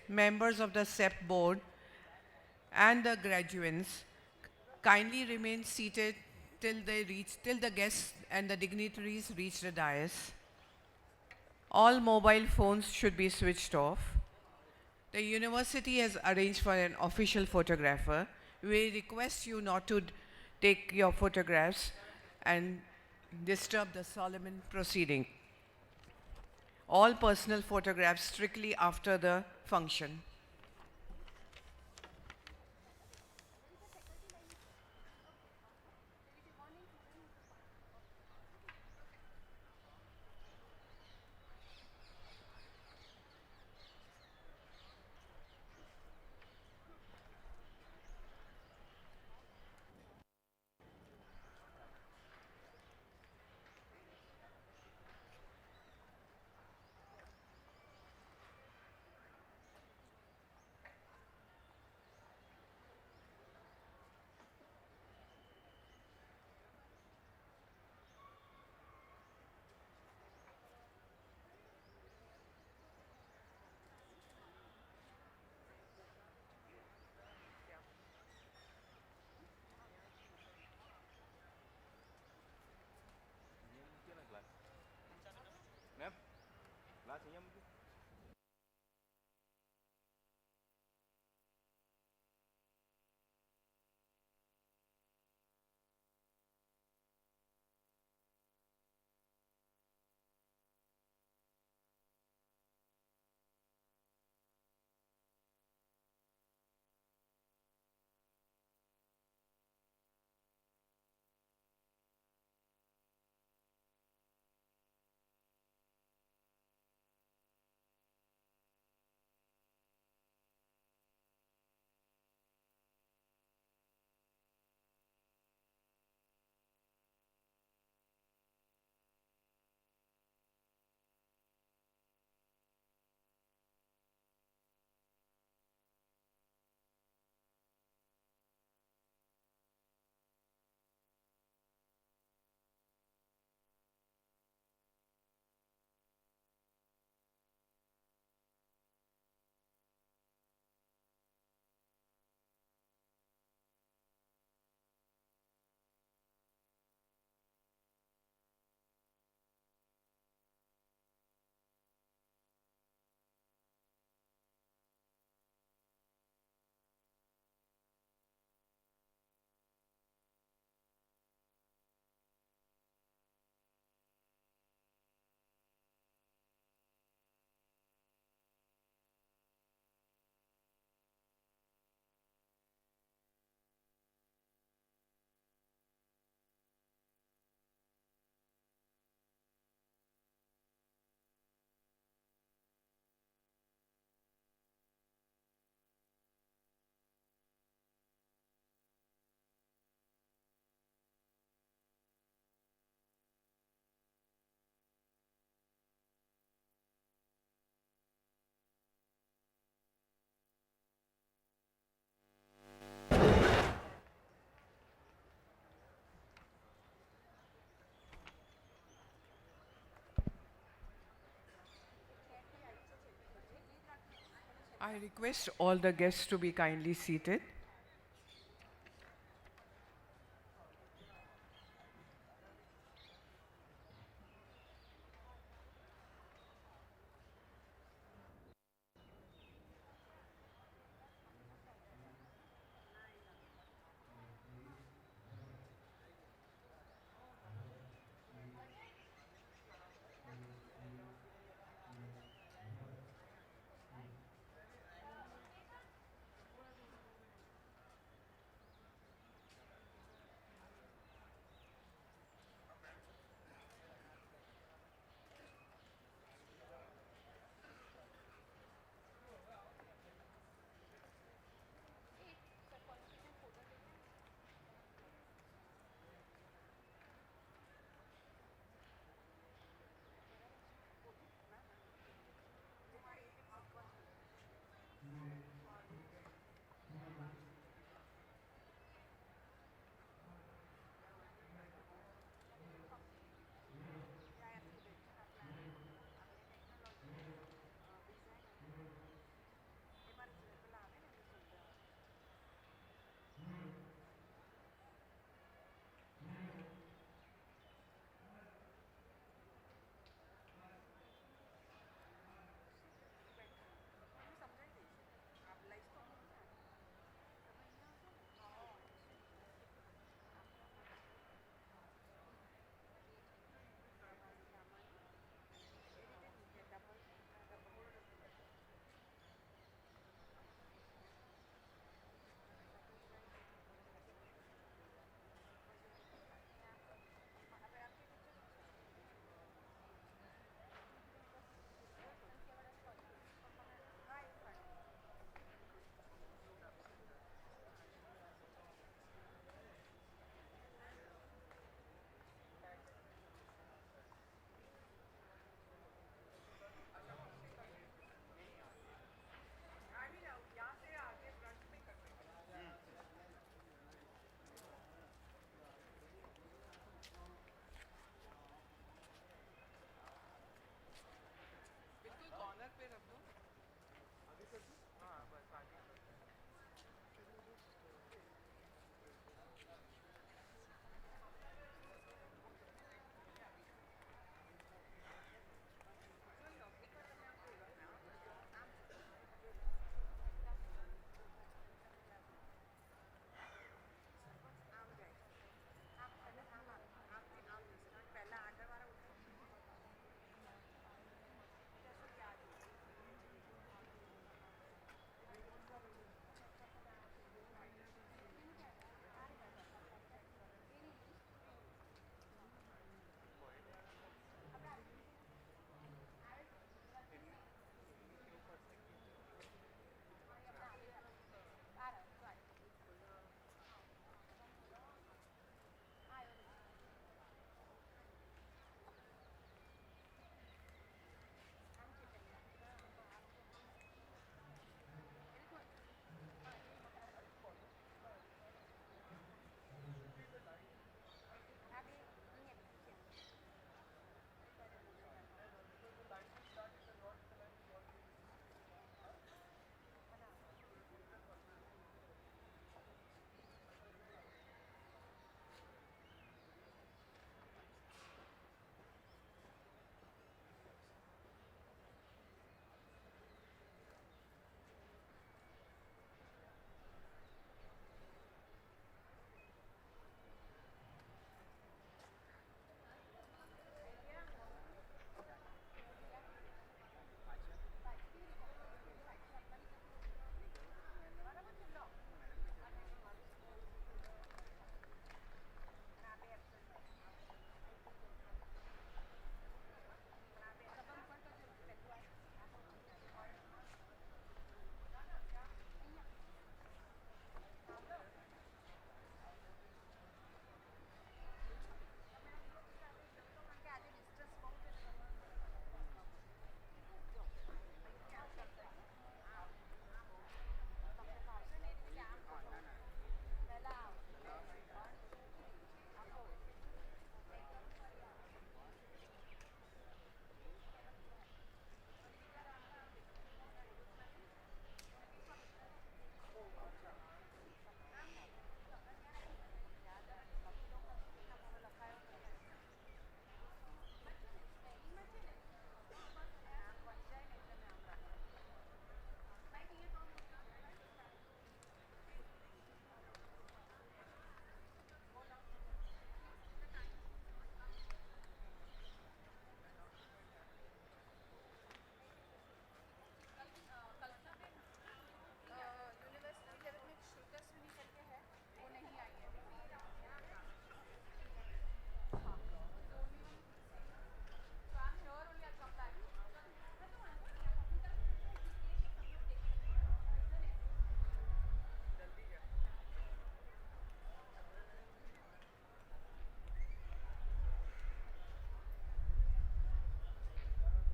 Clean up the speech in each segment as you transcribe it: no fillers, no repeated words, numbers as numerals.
members of the Sept board, and the graduates kindly remain seated till the guests and the dignitaries reach the dais. All mobile phones should be switched off. The university has arranged for an official photographer. We request you not to take your photographs and disturb the solemn proceeding. All personal photographs strictly after the function. I request all the guests to be kindly seated.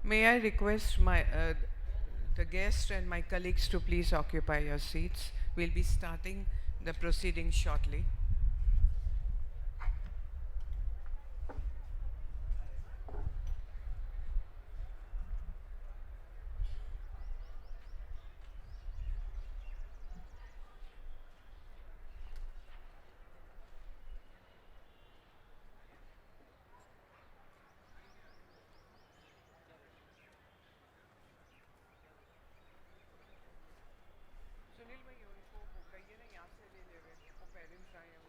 May I request the guests and my colleagues to please occupy your seats. We'll be starting the proceedings shortly. Sunil भाई उनको वो कहिए ना यहाँ से ले ले वो पेरेंट्स आए हैं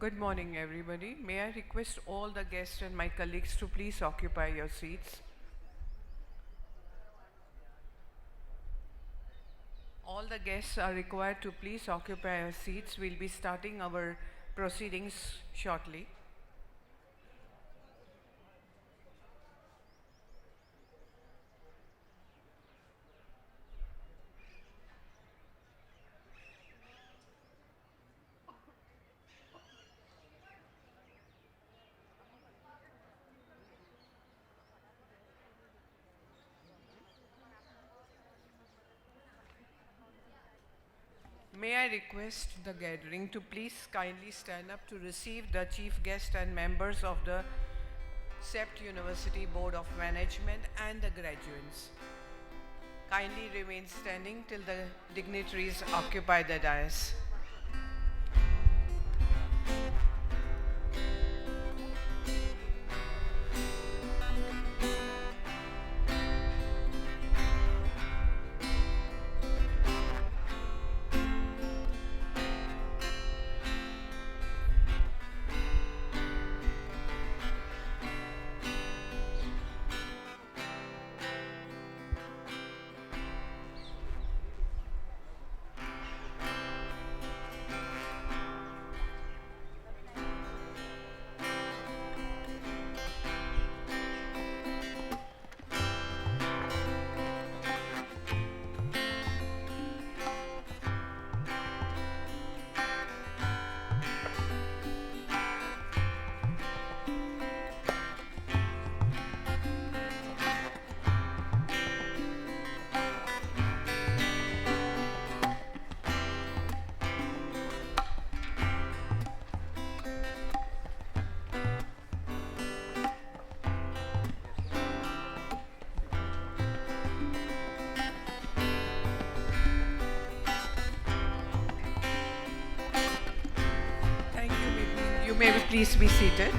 Good morning, everybody. May I request all the guests and my colleagues to please occupy your seats. All the guests are required to please occupy your seats. We'll be starting our proceedings shortly. May I request the gathering to please kindly stand up to receive the chief guest and members of the Sept University Board of Management and the graduates. Kindly remain standing till the dignitaries occupy the dais. May we please be seated?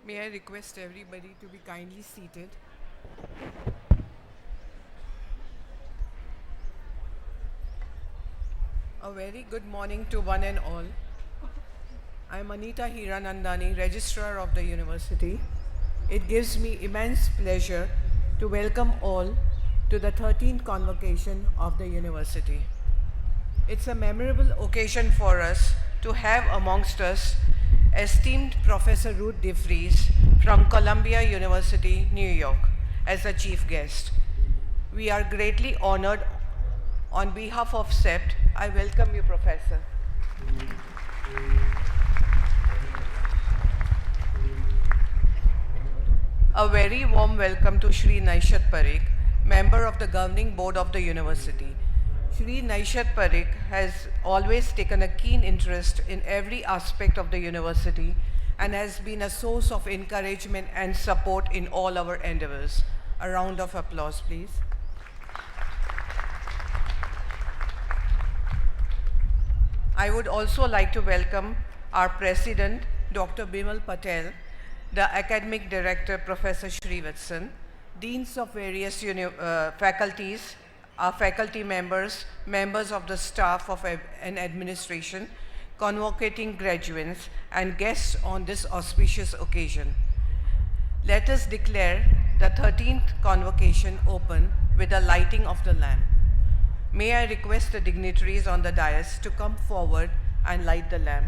May I request everybody to be kindly seated? A very good morning to one and all. I am Anita Hiranandani, Registrar of the University. It gives me immense pleasure to welcome all to the 13th Convocation of the University. It's a memorable occasion for us to have amongst us esteemed Professor Ruth DeVries from Columbia University, New York, as the chief guest. We are greatly honored. On behalf of Sept, I welcome you, Professor. A very warm welcome to Shri Naishat Parikh, member of the governing board of the university. Shri Naishat Parikh has always taken a keen interest in every aspect of the university and has been a source of encouragement and support in all our endeavors. A round of applause, please. I would also like to welcome our President, Dr. Bimal Patel, the Academic Director, Professor Srivatsan, Deans of various faculties, our faculty members, members of the staff of an administration, convocating graduates, and guests on this auspicious occasion. Let us declare the 13th Convocation open with the lighting of the lamp. May I request the dignitaries on the dais to come forward and light the lamp.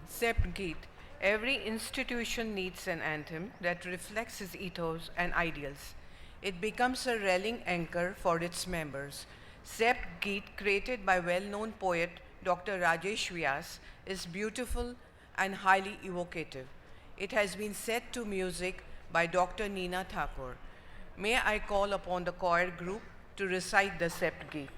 Sept Geet. Every institution needs an anthem that reflects its ethos and ideals. It becomes a rallying anchor for its members. Sept Geet, created by well-known poet Dr. Rajesh Vyas, is beautiful and highly evocative. It has been set to music by Dr. Neena Thakur. May I call upon the choir group to recite the Sept Geet.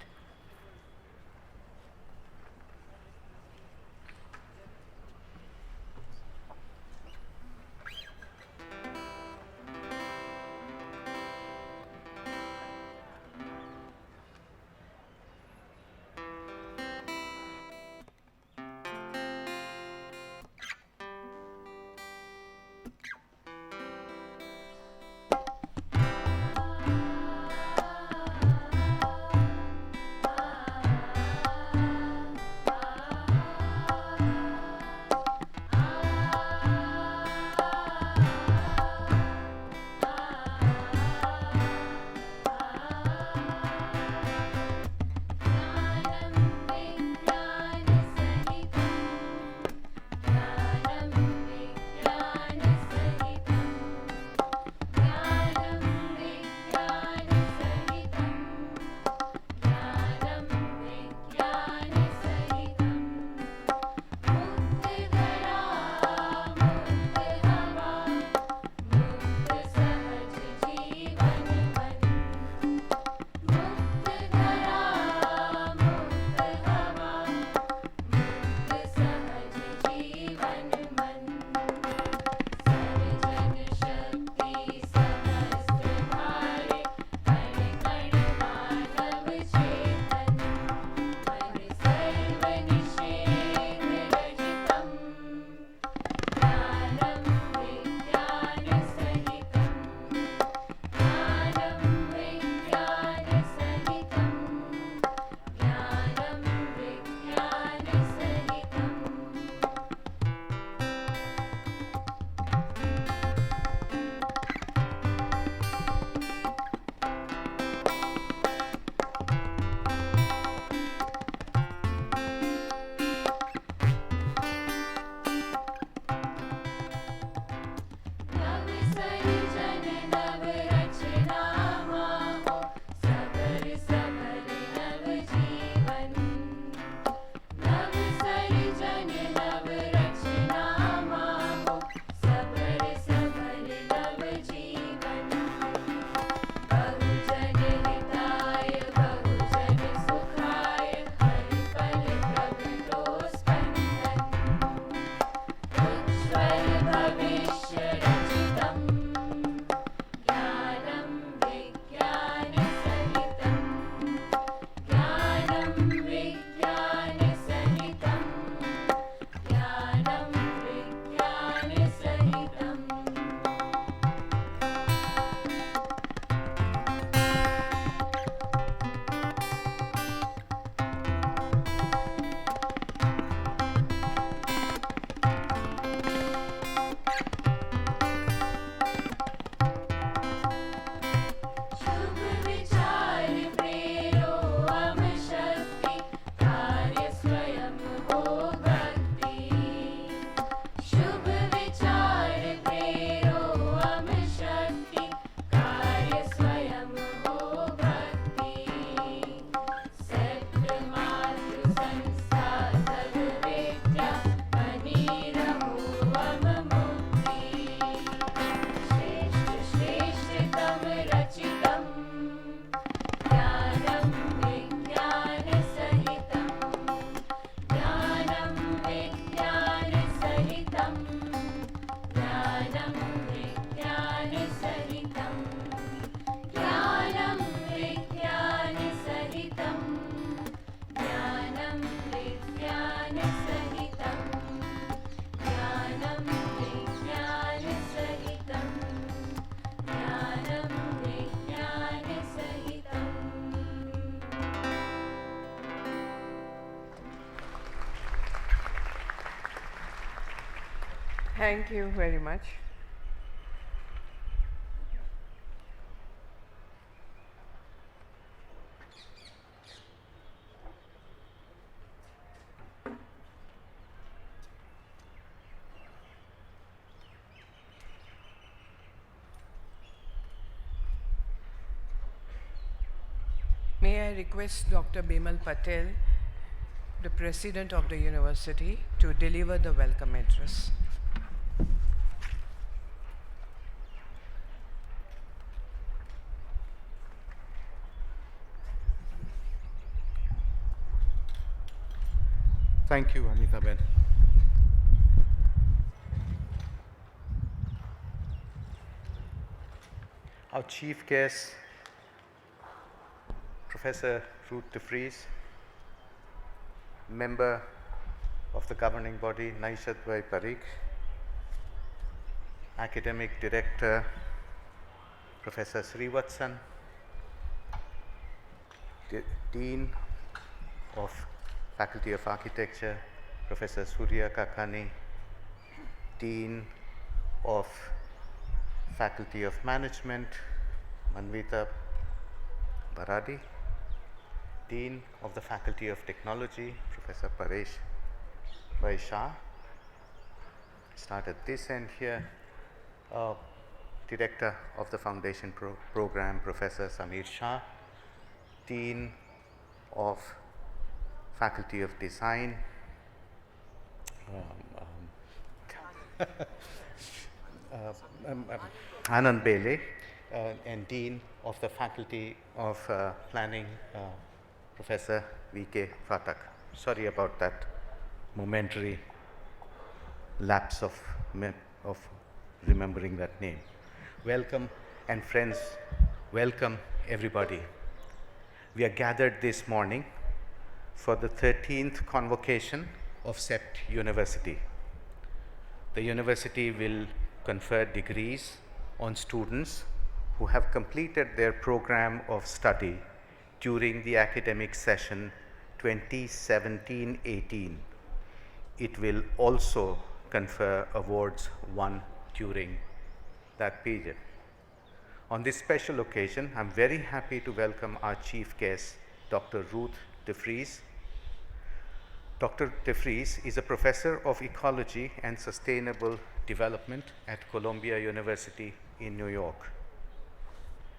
Thank you very much. May I request Dr. Bimal Patel, the President of the University, to deliver the welcome address. Thank you, Anita Ben. Our chief guest, Professor Ruth de Vries, member of the governing body, Sept Sa Prize, academic director, Professor Srivatsan, Dean of Faculty of Architecture, Professor Surya Kakani, Dean of Faculty of Management, Manvita Baradi, Dean of the Faculty of Technology, Professor Paresh Vaishah. Start at this end here. Director of the Foundation Program, Professor Samir Shah, Dean of Faculty of Design, Anand Bele, and Dean of the Faculty of Planning, Professor V.K. Phatak. Sorry about that momentary lapse of remembering that name. Welcome, and friends, welcome everybody. We are gathered this morning for the 13th convocation of Sept University. The university will confer degrees on students who have completed their program of study during the academic session 2017-18. It will also confer awards won during that period. On this special occasion, I'm very happy to welcome our chief guest, Dr. Ruth de Vries. Dr. de Vries is a professor of ecology and sustainable development at Columbia University in New York.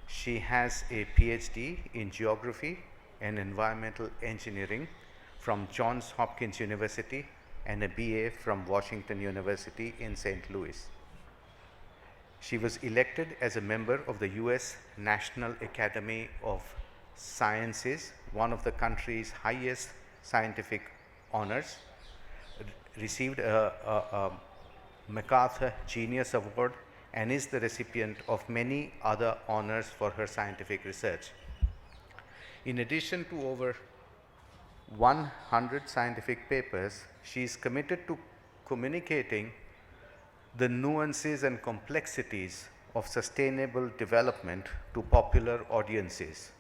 She has a PhD in geography and environmental engineering from Johns Hopkins University and a BA from Washington University in St. Louis. She was elected as a member of the US National Academy of Sciences, one of the country's highest scientific honors, received a MacArthur Genius Award, and is the recipient of many other honors for her scientific research. In addition to over 100 scientific papers, she is committed to communicating the nuances and complexities of sustainable development to popular audiences.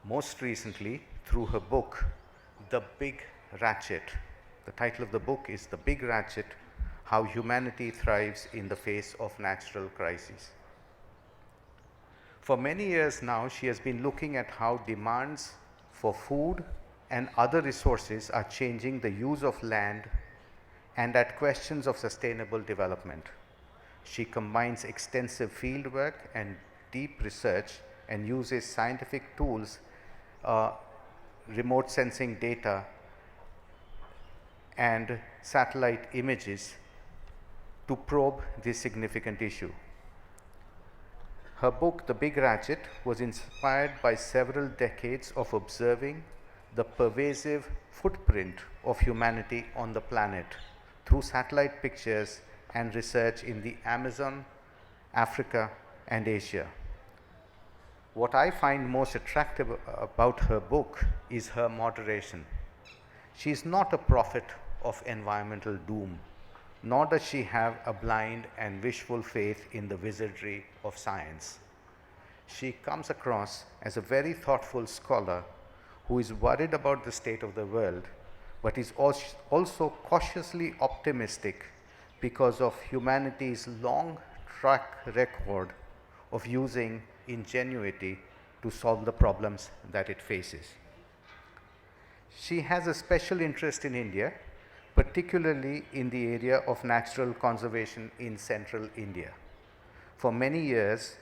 Most recently, through her book, The Big Ratchet. The title of the book is The Big Ratchet: How Humanity Thrives in the Face of Natural Crises. For many years now, she has been looking at how demands for food and other resources are changing the use of land and at questions of sustainable development. She combines extensive fieldwork and deep research and uses scientific tools, remote sensing data, and satellite images to probe this significant issue. Her book, The Big Ratchet, was inspired by several decades of observing the pervasive footprint of humanity on the planet through satellite pictures and research in the Amazon, Africa, and Asia. What I find most attractive about her book is her moderation. She is not a prophet of environmental doom, nor does she have a blind and wishful faith in the wizardry of science. She comes across as a very thoughtful scholar who is worried about the state of the world, but is also cautiously optimistic because of humanity's long track record of using ingenuity to solve the problems that it faces. She has a special interest in India, particularly in the area of natural conservation in central India. For many years,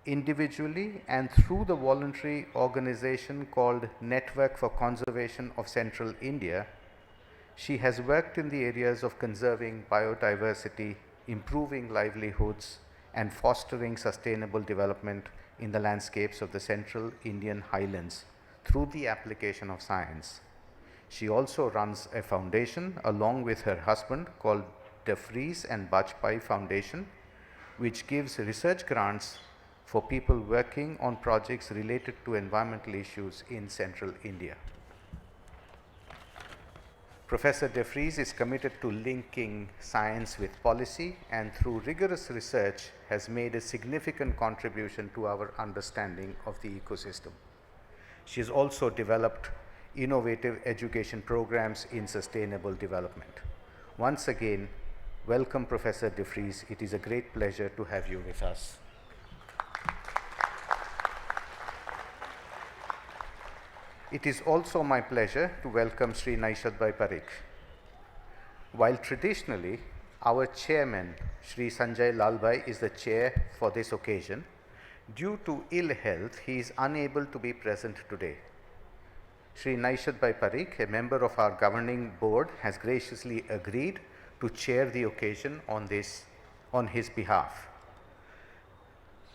individually and through the voluntary organization called Network for Conservation of Central India, she has worked in the areas of conserving biodiversity, improving livelihoods, and fostering sustainable development in the landscapes of the central Indian highlands through the application of science. She also runs a foundation along with her husband called De Vries and Bajpai Foundation, which gives research grants for people working on projects related to environmental issues in central India. Professor De Vries is committed to linking science with policy and through rigorous research has made a significant contribution to our understanding of the ecosystem. She has also developed innovative education programs in sustainable development. Once again, welcome Professor De Vries. It is a great pleasure to have you with us. It is also my pleasure to welcome Sri Naishadbhai Parikh. While traditionally our chairman, Sri Sanjay Lalbhai, is the chair for this occasion, due to ill health, he is unable to be present today. Sri Naishadbhai Parikh, a member of our governing board, has graciously agreed to chair the occasion on his behalf.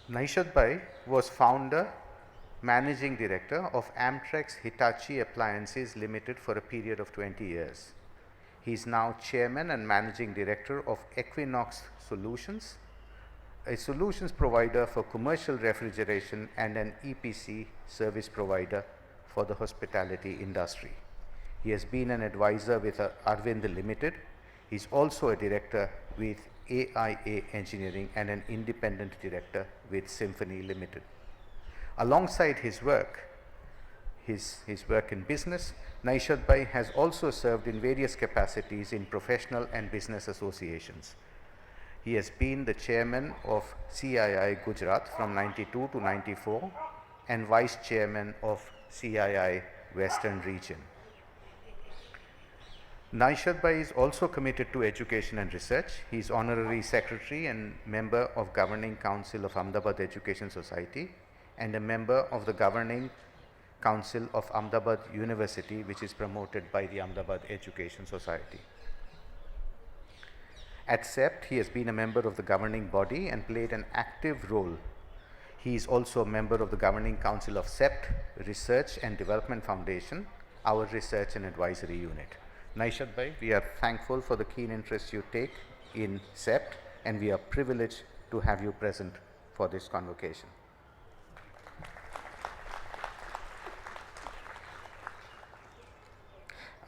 Naishadbhai was founder, Managing Director of Amtrek's Hitachi Appliances Limited for a period of 20 years. He is now Chairman and Managing Director of Equinox Solutions, a solutions provider for commercial refrigeration and an EPC service provider for the hospitality industry. He has been an advisor with Arvind Limited. He is also a director with AIA Engineering and an independent director with Symphony Limited. Alongside his work in business, Naishadbhai has also served in various capacities in professional and business associations. He has been the chairman of CII Gujarat from 92 to 94 and vice chairman of CII Western Region. Naishadbhai is also committed to education and research. He is honorary secretary and member of Governing Council of Ahmedabad Education Society and a member of the Governing Council of Ahmedabad University, which is promoted by the Ahmedabad Education Society. At Sept, he has been a member of the governing body and played an active role. He is also a member of the Governing Council of Sept Research and Development Foundation, our research and advisory unit. Naishadbhai, we are thankful for the keen interest you take in Sept, and we are privileged to have you present for this convocation.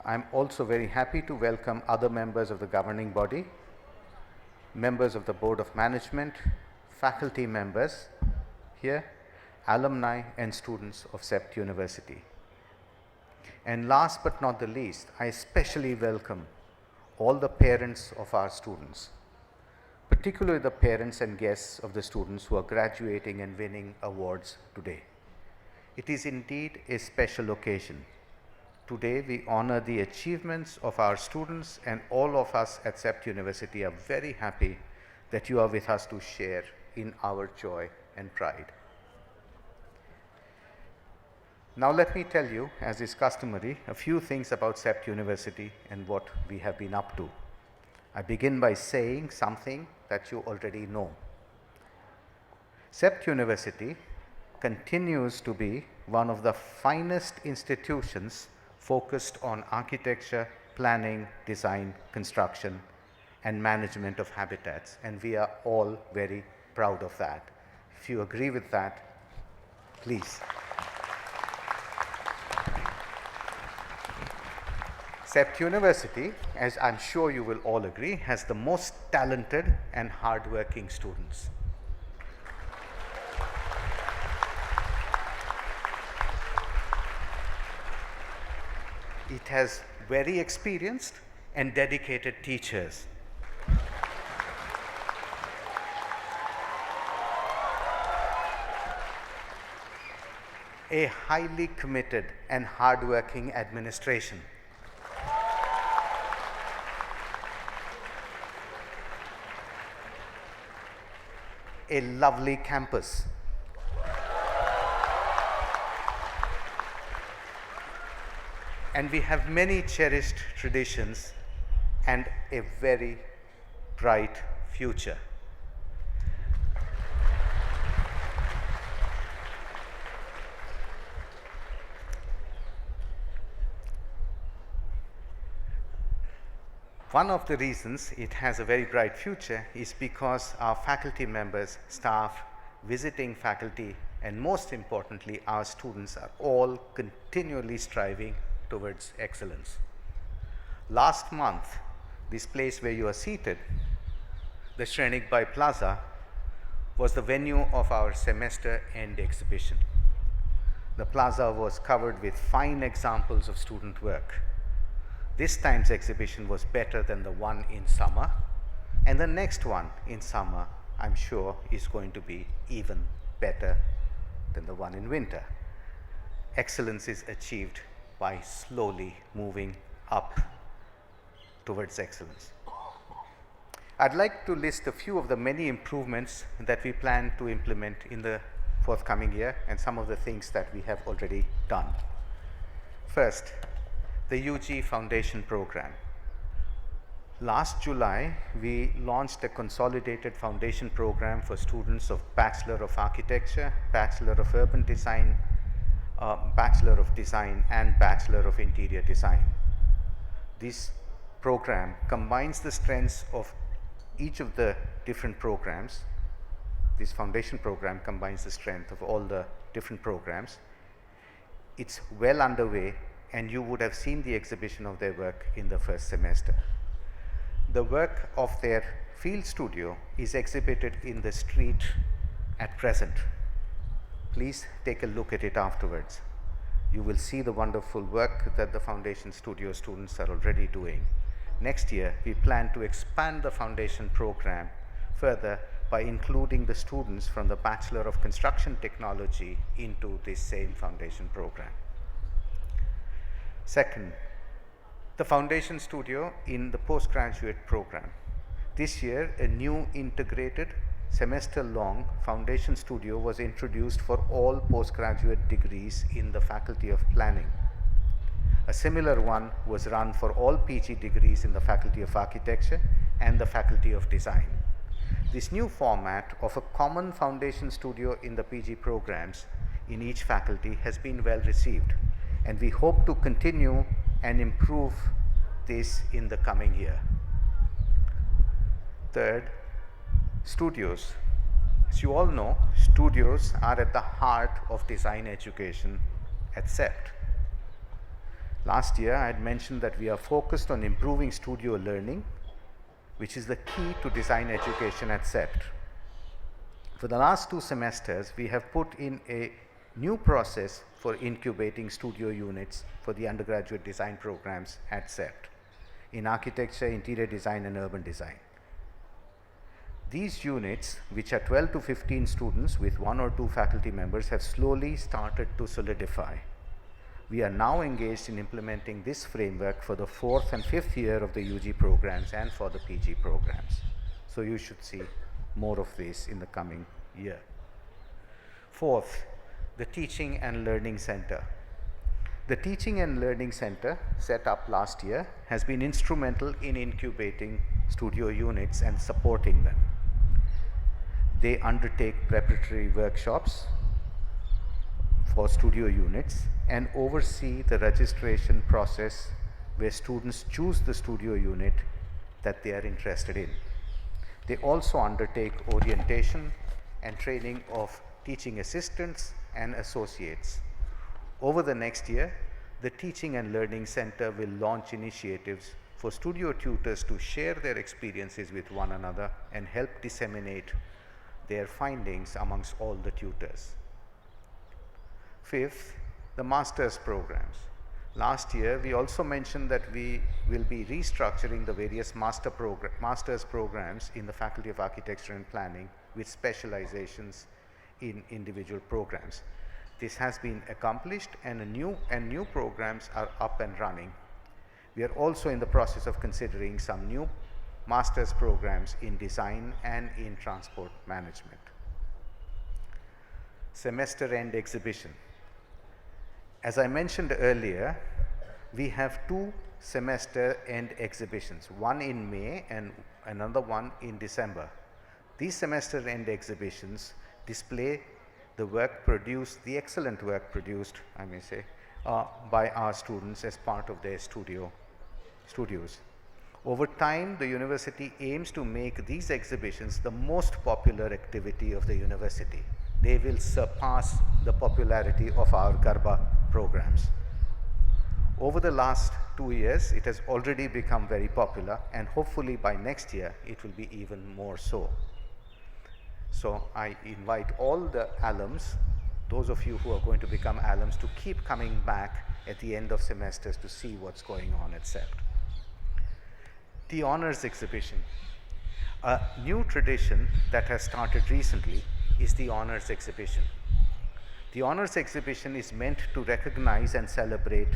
I'm also very happy to welcome other members of the governing body, members of the Board of Management, faculty members here, alumni and students of Sept University. And last but not the least, I especially welcome all the parents of our students, particularly the parents and guests of the students who are graduating and winning awards today. It is indeed a special occasion. Today we honor the achievements of our students, and all of us at Sept University are very happy that you are with us to share in our joy and pride. Now let me tell you, as is customary, a few things about Sept University and what we have been up to. I begin by saying something that you already know. Sept University continues to be one of the finest institutions focused on architecture, planning, design, construction, and management of habitats, and we are all very proud of that. If you agree with that, please. Sept University, as I'm sure you will all agree, has the most talented and hardworking students. It has very experienced and dedicated teachers. a highly committed and hardworking administration, a lovely campus, and we have many cherished traditions and a very bright future. One of the reasons it has a very bright future is because our faculty members, staff, visiting faculty, and most importantly, our students are all continually striving towards excellence. Last month, this place where you are seated, the Shrenik Bai Plaza, was the venue of our semester end exhibition. The plaza was covered with fine examples of student work. This time's exhibition was better than the one in summer, and the next one in summer, I'm sure, is going to be even better than the one in winter. Excellence is achieved by slowly moving up towards excellence. I'd like to list a few of the many improvements that we plan to implement in the forthcoming year and some of the things that we have already done. First, the UG Foundation Program. Last July, we launched a consolidated foundation program for students of Bachelor of Architecture, Bachelor of Urban Design, Bachelor of Design, and Bachelor of Interior Design. This program combines the strengths of each of the different programs. This foundation program combines the strength of all the different programs. It's well underway, and you would have seen the exhibition of their work in the first semester. The work of their field studio is exhibited in the street at present. Please take a look at it afterwards. You will see the wonderful work that the foundation studio students are already doing. Next year, we plan to expand the foundation program further by including the students from the Bachelor of Construction Technology into this same foundation program. Second, the foundation studio in the postgraduate program. This year, a new integrated semester-long foundation studio was introduced for all postgraduate degrees in the Faculty of Planning. A similar one was run for all PG degrees in the Faculty of Architecture and the Faculty of Design. This new format of a common foundation studio in the PG programs in each faculty has been well received, and we hope to continue and improve this in the coming year. Third, studios. As you all know, studios are at the heart of design education at Sept. Last year, I had mentioned that we are focused on improving studio learning, which is the key to design education at Sept. For the last 2 semesters, we have put in a new process for incubating studio units for the undergraduate design programs at Sept in architecture, interior design, and urban design. These units, which are 12 to 15 students with 1 or 2 faculty members, have slowly started to solidify. We are now engaged in implementing this framework for the 4th and 5th year of the UG programs and for the PG programs. So you should see more of this in the coming year. Fourth, the Teaching and Learning Center. The Teaching and Learning Center, set up last year, has been instrumental in incubating studio units and supporting them. They undertake preparatory workshops for studio units and oversee the registration process where students choose the studio unit that they are interested in. They also undertake orientation and training of teaching assistants and associates. Over the next year, the Teaching and Learning Center will launch initiatives for studio tutors to share their experiences with one another and help disseminate their findings amongst all the tutors. Fifth, the master's programs. Last year, we also mentioned that we will be restructuring the various master's programs in the Faculty of Architecture and Planning with specializations in individual programs. This has been accomplished and new programs are up and running. We are also in the process of considering some new master's programs in design and in transport management. Semester end exhibition. As I mentioned earlier, we have two semester end exhibitions, one in May and another one in December. These semester end exhibitions display the work produced, the excellent work produced, I may say, by our students as part of their studios. Over time, the university aims to make these exhibitions the most popular activity of the university. They will surpass the popularity of our Garba programs. Over the last 2 years, it has already become very popular, and hopefully by next year, it will be even more so. So I invite all the alums, those of you who are going to become alums, to keep coming back at the end of semesters to see what's going on at Sept. The honors exhibition. A new tradition that has started recently is the honors exhibition. The honors exhibition is meant to recognize and celebrate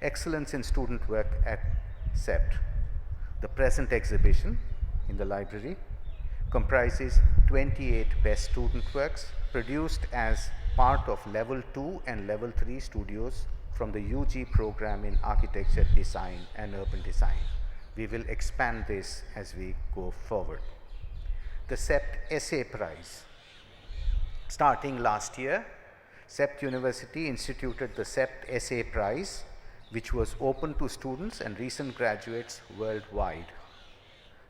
excellence in student work at Sept. The present exhibition in the library comprises 28 best student works produced as part of level 2 and level 3 studios from the UG program in architecture, design and urban design. We will expand this as we go forward. The Sept Sa Prize. Starting last year, Sept University instituted the Sept Sa Prize, which was open to students and recent graduates worldwide.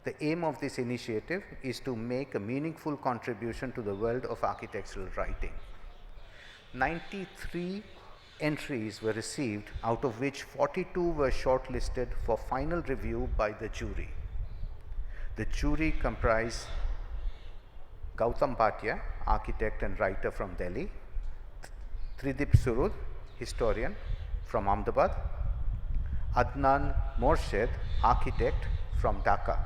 The aim of this initiative is to make a meaningful contribution to the world of architectural writing. 93 entries were received, out of which 42 were shortlisted for final review by the jury. The jury comprised Gautam Bhatia, architect and writer from Delhi, Tridip Surud, historian from Ahmedabad, Adnan Morshed, architect from Dhaka.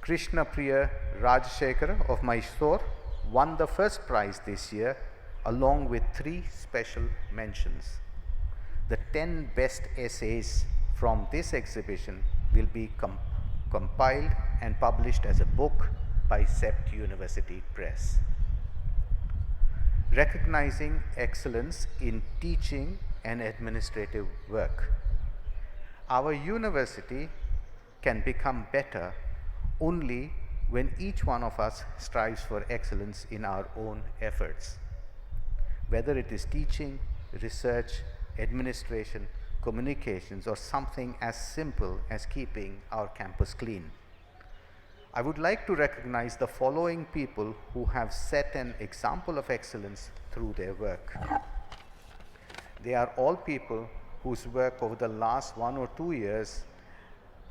Krishna Priya Rajshekar of Mysore won the first prize this year, along with 3 special mentions. The 10 best essays from this exhibition will be compiled and published as a book by Sept University Press. Recognizing excellence in teaching and administrative work. Our university can become better only when each one of us strives for excellence in our own efforts. Whether it is teaching, research, administration, communications, or something as simple as keeping our campus clean. I would like to recognize the following people who have set an example of excellence through their work. They are all people whose work over the last 1 or 2 years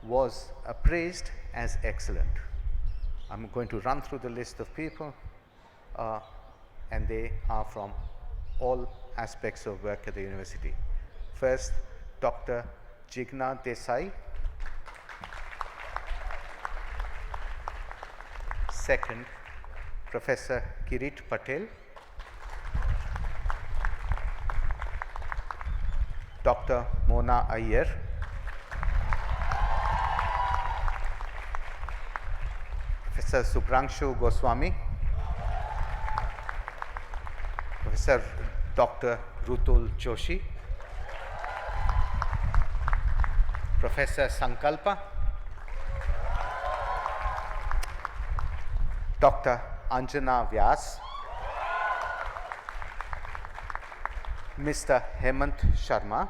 was appraised as excellent. I'm going to run through the list of people, and they are from all aspects of work at the university. First, Dr. Jigna Desai. Second, Professor Kirit Patel. Dr. Mona Iyer. Professor Subrangshu Goswami. Professor Dr. Rutul Joshi. Professor Sankalpa. Dr. Anjana Vyas. Mr. Hemant Sharma.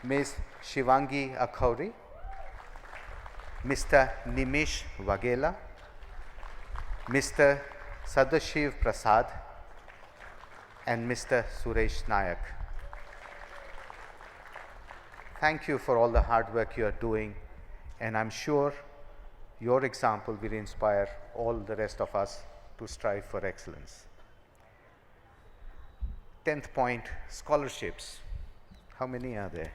Ms. Shivangi Akhauri. Mr. Nimish Vagela. Mr. Sadashiv Prasad and Mr. Suresh Nayak. Thank you for all the hard work you are doing, and I'm sure your example will inspire all the rest of us to strive for excellence. 10th point, scholarships. How many are there?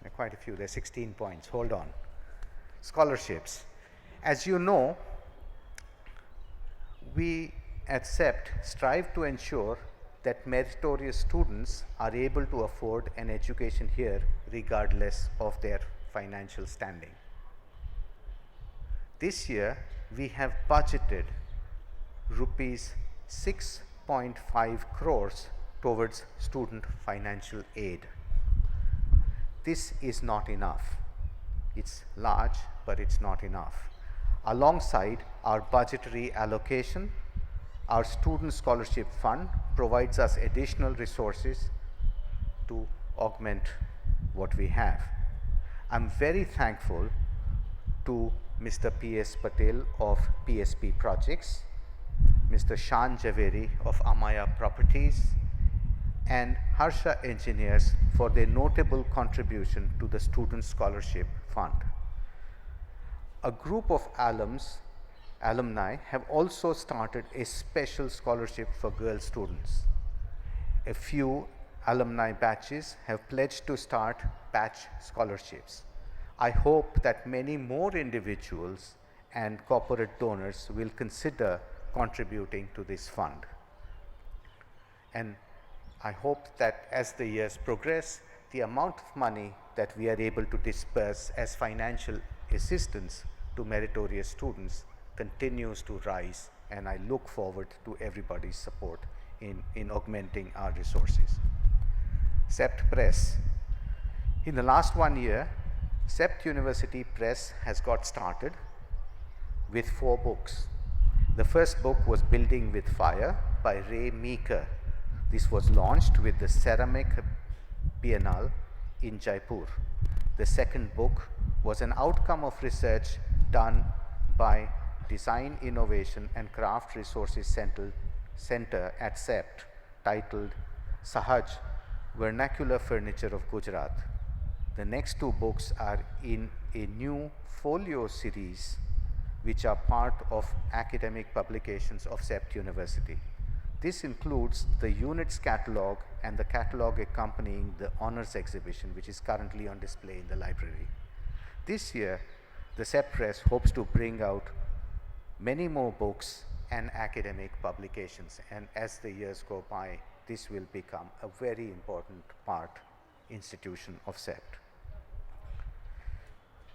There are quite a few. There are 16 points. Hold on. Scholarships. As you know, We at Sept strive to ensure that meritorious students are able to afford an education here regardless of their financial standing. This year, we have budgeted rupees 6.5 crores towards student financial aid. This is not enough. It's large, but it's not enough. Alongside our budgetary allocation, our Student Scholarship Fund provides us additional resources to augment what we have. I'm very thankful to Mr. P.S. Patel of PSP Projects, Mr. Shan Javeri of Amaya Properties, and Harsha Engineers for their notable contribution to the Student Scholarship Fund. A group of alumni have also started a special scholarship for girl students. A few alumni batches have pledged to start batch scholarships. I hope that many more individuals and corporate donors will consider contributing to this fund. And I hope that as the years progress, the amount of money that we are able to disperse as financial assistance to meritorious students continues to rise, and I look forward to everybody's support in augmenting our resources. Sept Press. In the last 1 year, Sept University Press has got started with 4 books. The first book was Building with Fire by Ray Meeker. This was launched with the Ceramic Biennale in Jaipur. The second book was an outcome of research done by Design Innovation and Craft Resources Center at Sept, titled Sahaj, Vernacular Furniture of Gujarat. The next 2 books are in a new folio series which are part of academic publications of Sept University. This includes the units catalog and the catalog accompanying the honors exhibition, which is currently on display in the library. This year, the Sept Press hopes to bring out many more books and academic publications, and as the years go by, this will become a very important institution of Sept.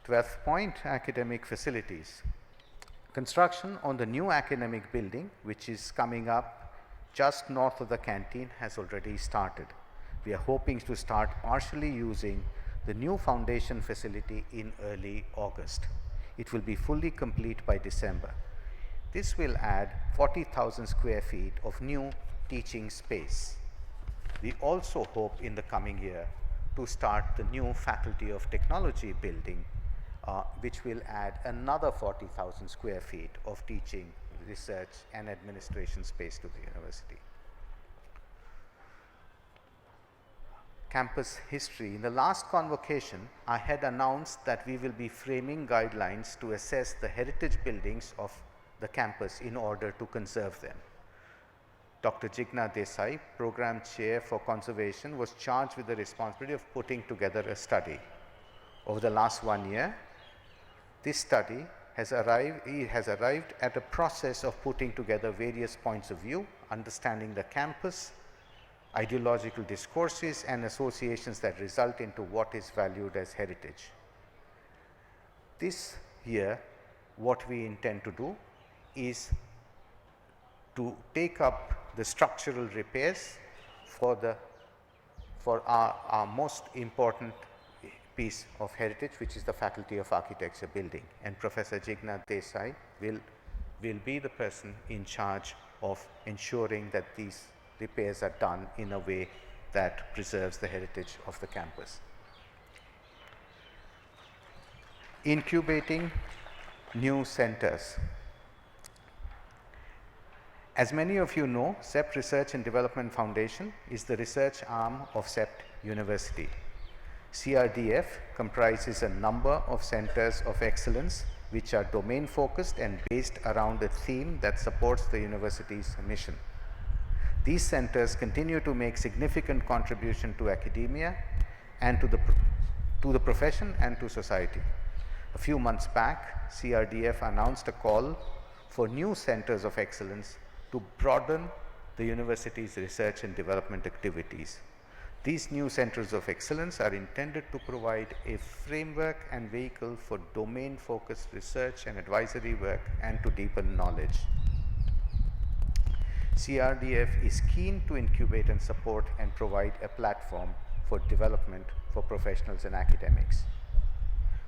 12th point, academic facilities. Construction on the new academic building, which is coming up just north of the canteen, has already started. We are hoping to start partially using the new foundation facility in early August. It will be fully complete by December. This will add 40,000 square feet of new teaching space. We also hope in the coming year to start the new Faculty of Technology building, which will add another 40,000 square feet of teaching, research, and administration space to the university. Campus history. In the last convocation, I had announced that we will be framing guidelines to assess the heritage buildings of the campus in order to conserve them. Dr. Jigna Desai, Program Chair for Conservation, was charged with the responsibility of putting together a study. Over the last 1 year, this study has arrived at a process of putting together various points of view, understanding the campus, ideological discourses and associations that result into what is valued as heritage. This year, what we intend to do is to take up the structural repairs for our most important piece of heritage, which is the Faculty of Architecture building. And Professor Jigna Desai will be the person in charge of ensuring that these repairs are done in a way that preserves the heritage of the campus. Incubating new centers. As many of you know, Sept Research and Development Foundation is the research arm of Sept University. CRDF comprises a number of centers of excellence which are domain focused and based around a theme that supports the university's mission. These centers continue to make significant contribution to academia and to the profession and to society. A few months back, CRDF announced a call for new centers of excellence to broaden the university's research and development activities. These new centers of excellence are intended to provide a framework and vehicle for domain-focused research and advisory work and to deepen knowledge. CRDF is keen to incubate and support and provide a platform for development for professionals and academics.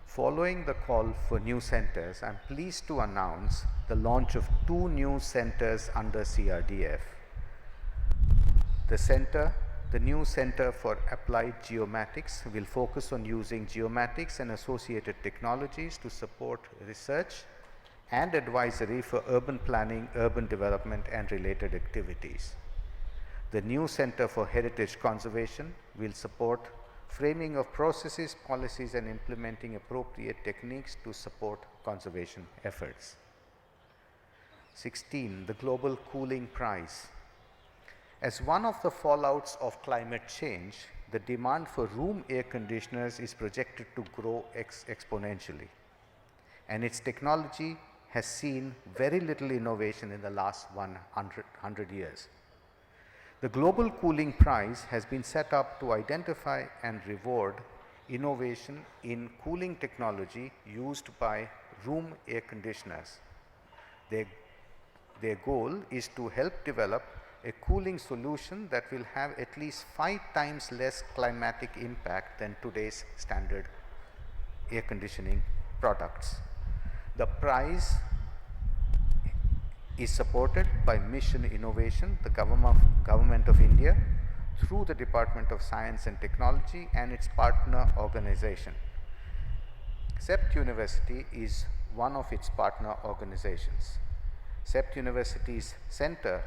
Following the call for new centers, I'm pleased to announce the launch of 2 new centers under CRDF. The new Center for Applied Geomatics will focus on using geomatics and associated technologies to support research and advisory for urban planning, urban development, and related activities. The new Center for Heritage Conservation will support framing of processes, policies, and implementing appropriate techniques to support conservation efforts. 16. The Global Cooling Prize. As one of the fallouts of climate change, the demand for room air conditioners is projected to grow exponentially, and its technology has seen very little innovation in the last 100 years. The Global Cooling Prize has been set up to identify and reward innovation in cooling technology used by room air conditioners. Their goal is to help develop a cooling solution that will have at least 5 times less climatic impact than today's standard air conditioning products. The prize is supported by Mission Innovation, the Government of India, through the Department of Science and Technology and its partner organization. Sept University is one of its partner organizations. Sept University's Center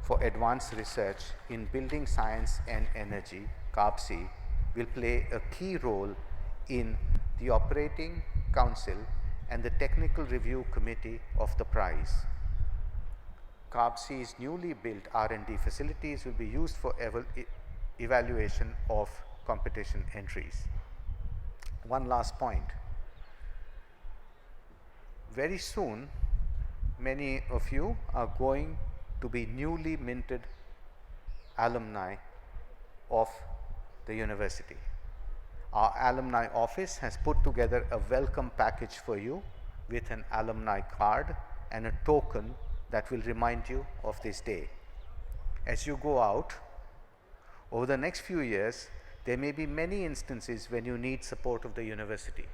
for Advanced Research in Building Science and Energy, CABSI, will play a key role in the operating council and the technical review committee of the prize. CABSI's newly built R&D facilities will be used for evaluation of competition entries. One last point. Very soon, many of you are going to be newly minted alumni of the university. Our alumni office has put together a welcome package for you with an alumni card and a token that will remind you of this day. As you go out, over the next few years, there may be many instances when you need support of the university,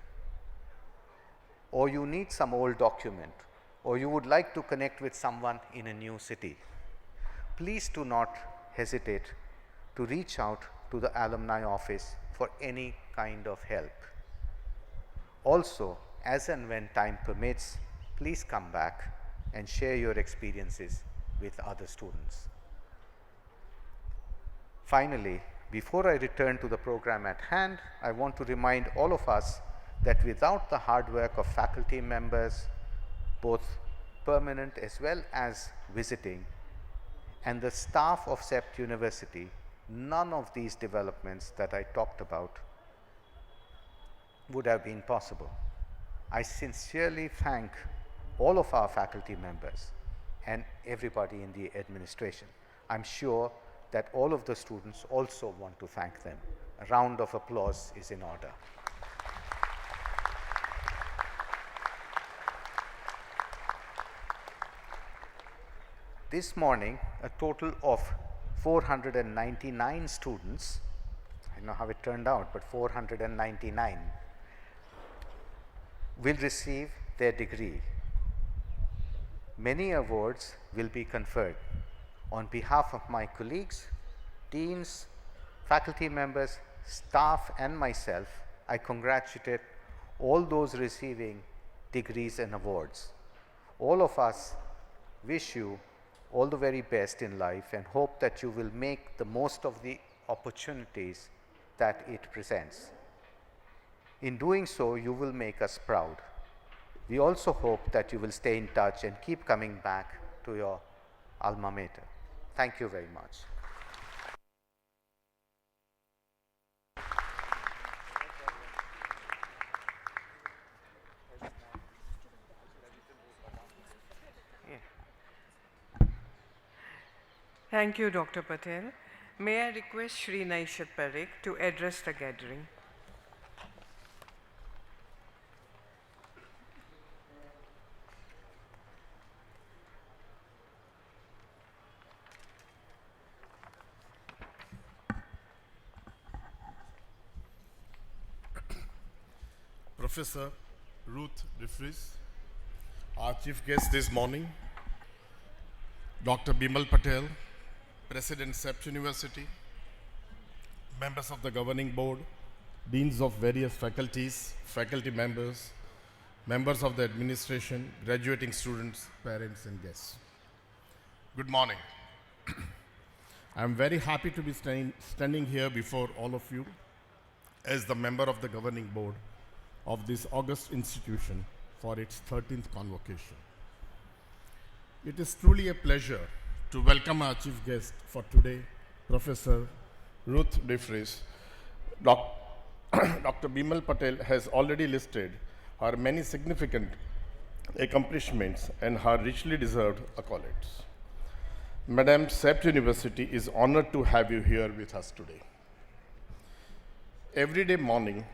or you need some old document, or you would like to connect with someone in a new city. Please do not hesitate to reach out to the alumni office for any kind of help. Also, as and when time permits, please come back and share your experiences with other students. Finally, before I return to the program at hand, I want to remind all of us that without the hard work of faculty members, both permanent as well as visiting, and the staff of Sept University, none of these developments that I talked about would have been possible. I sincerely thank all of our faculty members and everybody in the administration. I'm sure that all of the students also want to thank them. A round of applause is in order. This morning, a total of 499 students, I don't know how it turned out, but 499, will receive their degree. Many awards will be conferred. On behalf of my colleagues, deans, faculty members, staff, and myself, I congratulate all those receiving degrees and awards. All of us wish you all the very best in life and hope that you will make the most of the opportunities that it presents. In doing so, you will make us proud. We also hope that you will stay in touch and keep coming back to your alma mater. Thank you very much. Thank you, Dr. Patel. May I request Shri Naishat Parekh to address the gathering. Professor Ruth DeFries, our chief guest this morning, Dr. Bimal Patel, President Sept University, members of the governing board, deans of various faculties, faculty members, members of the administration, graduating students, parents, and guests. Good morning. I'm very happy to be standing here before all of you as the member of the governing board of this august institution for its 13th convocation. It is truly a pleasure to welcome our chief guest for today, Professor Ruth DeFries. Dr. Bimal Patel has already listed her many significant accomplishments and her richly deserved accolades. Madam, Sept University is honored to have you here with us today. Every day morning,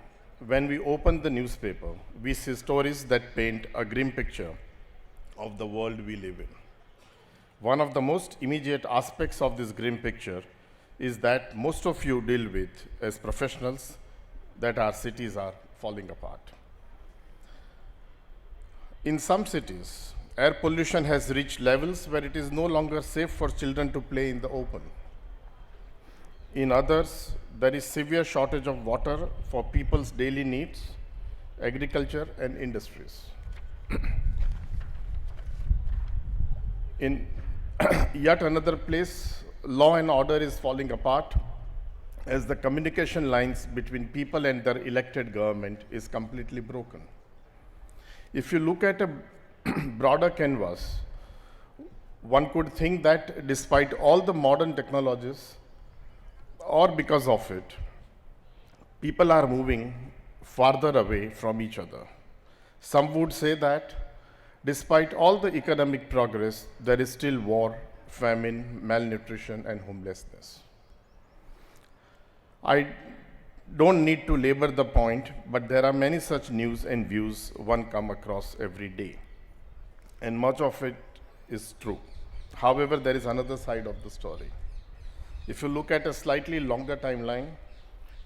when we open the newspaper, we see stories that paint a grim picture of the world we live in. One of the most immediate aspects of this grim picture is that most of you deal with as professionals that our cities are falling apart. In some cities, air pollution has reached levels where it is no longer safe for children to play in the open. In others, there is severe shortage of water for people's daily needs, agriculture, and industries. In yet another place, law and order is falling apart as the communication lines between people and their elected government is completely broken. If you look at a broader canvas, one could think that despite all the modern technologies, or because of it, people are moving farther away from each other. Some would say that despite all the economic progress, there is still war, famine, malnutrition, and homelessness. I don't need to labor the point, but there are many such news and views one come across every day, and much of it is true. However, there is another side of the story. If you look at a slightly longer timeline,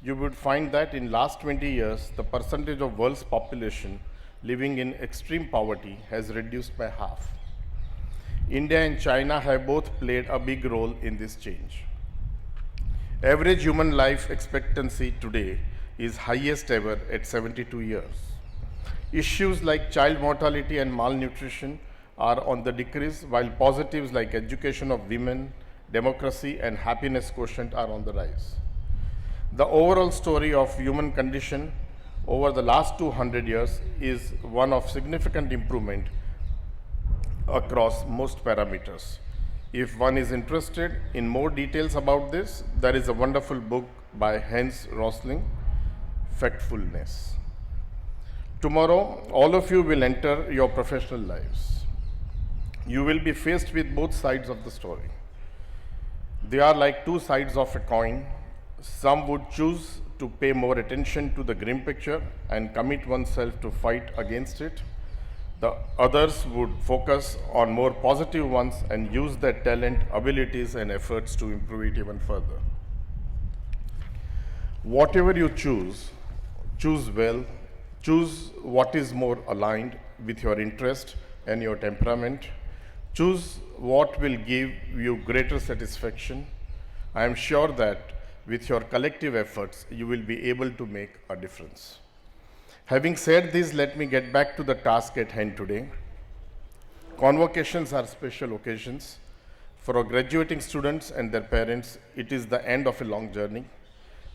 you would find that in last 20 years, the percentage of world's population living in extreme poverty has reduced by half. India and China have both played a big role in this change. Average human life expectancy today is highest ever at 72 years. Issues like child mortality and malnutrition are on the decrease, while positives like education of women, democracy, and happiness quotient are on the rise. The overall story of human condition over the last 200 years is one of significant improvement across most parameters. If one is interested in more details about this, there is a wonderful book by Hans Rosling, Factfulness. Tomorrow, all of you will enter your professional lives. You will be faced with both sides of the story. They are like two sides of a coin. Some would choose to pay more attention to the grim picture and commit oneself to fight against it. The others would focus on more positive ones and use their talent, abilities, and efforts to improve it even further. Whatever you choose, choose well, choose what is more aligned with your interest and your temperament. Choose what will give you greater satisfaction. I am sure that with your collective efforts, you will be able to make a difference. Having said this, let me get back to the task at hand today. Convocations are special occasions. For our graduating students and their parents, it is the end of a long journey.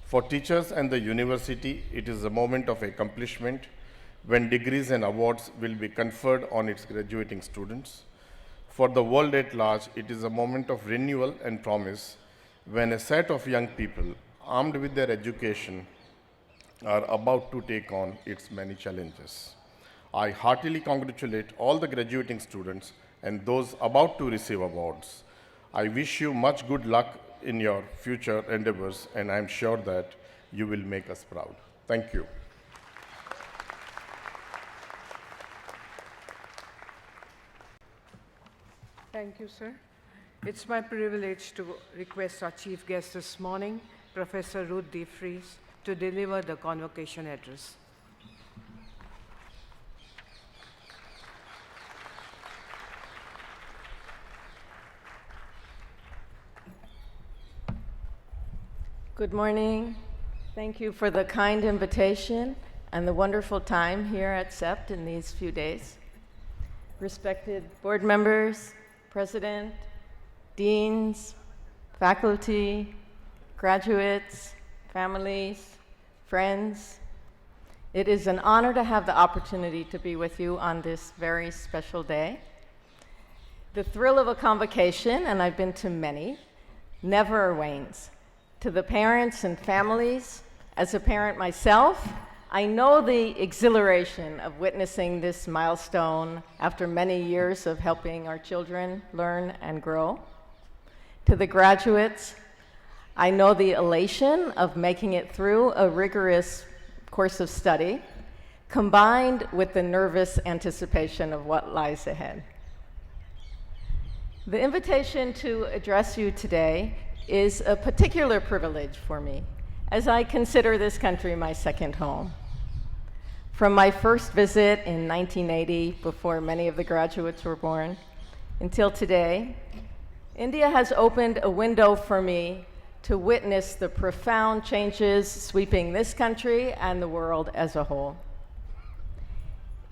For teachers and the university, it is a moment of accomplishment when degrees and awards will be conferred on its graduating students. For the world at large, it is a moment of renewal and promise when a set of young people, armed with their education, are about to take on its many challenges. I heartily congratulate all the graduating students and those about to receive awards. I wish you much good luck in your future endeavors, and I'm sure that you will make us proud. Thank you. Thank you, sir. It's my privilege to request our chief guest this morning, Professor Ruth DeFries, to deliver the convocation address. Good morning. Thank you for the kind invitation and the wonderful time here at Sept in these few days. Respected board members, president, deans, faculty, graduates, families, friends, it is an honor to have the opportunity to be with you on this very special day. The thrill of a convocation, and I've been to many, never wanes. To the parents and families, as a parent myself, I know the exhilaration of witnessing this milestone after many years of helping our children learn and grow. To the graduates, I know the elation of making it through a rigorous course of study, combined with the nervous anticipation of what lies ahead. The invitation to address you today is a particular privilege for me, as I consider this country my second home. From my first visit in 1980, before many of the graduates were born, until today, India has opened a window for me to witness the profound changes sweeping this country and the world as a whole.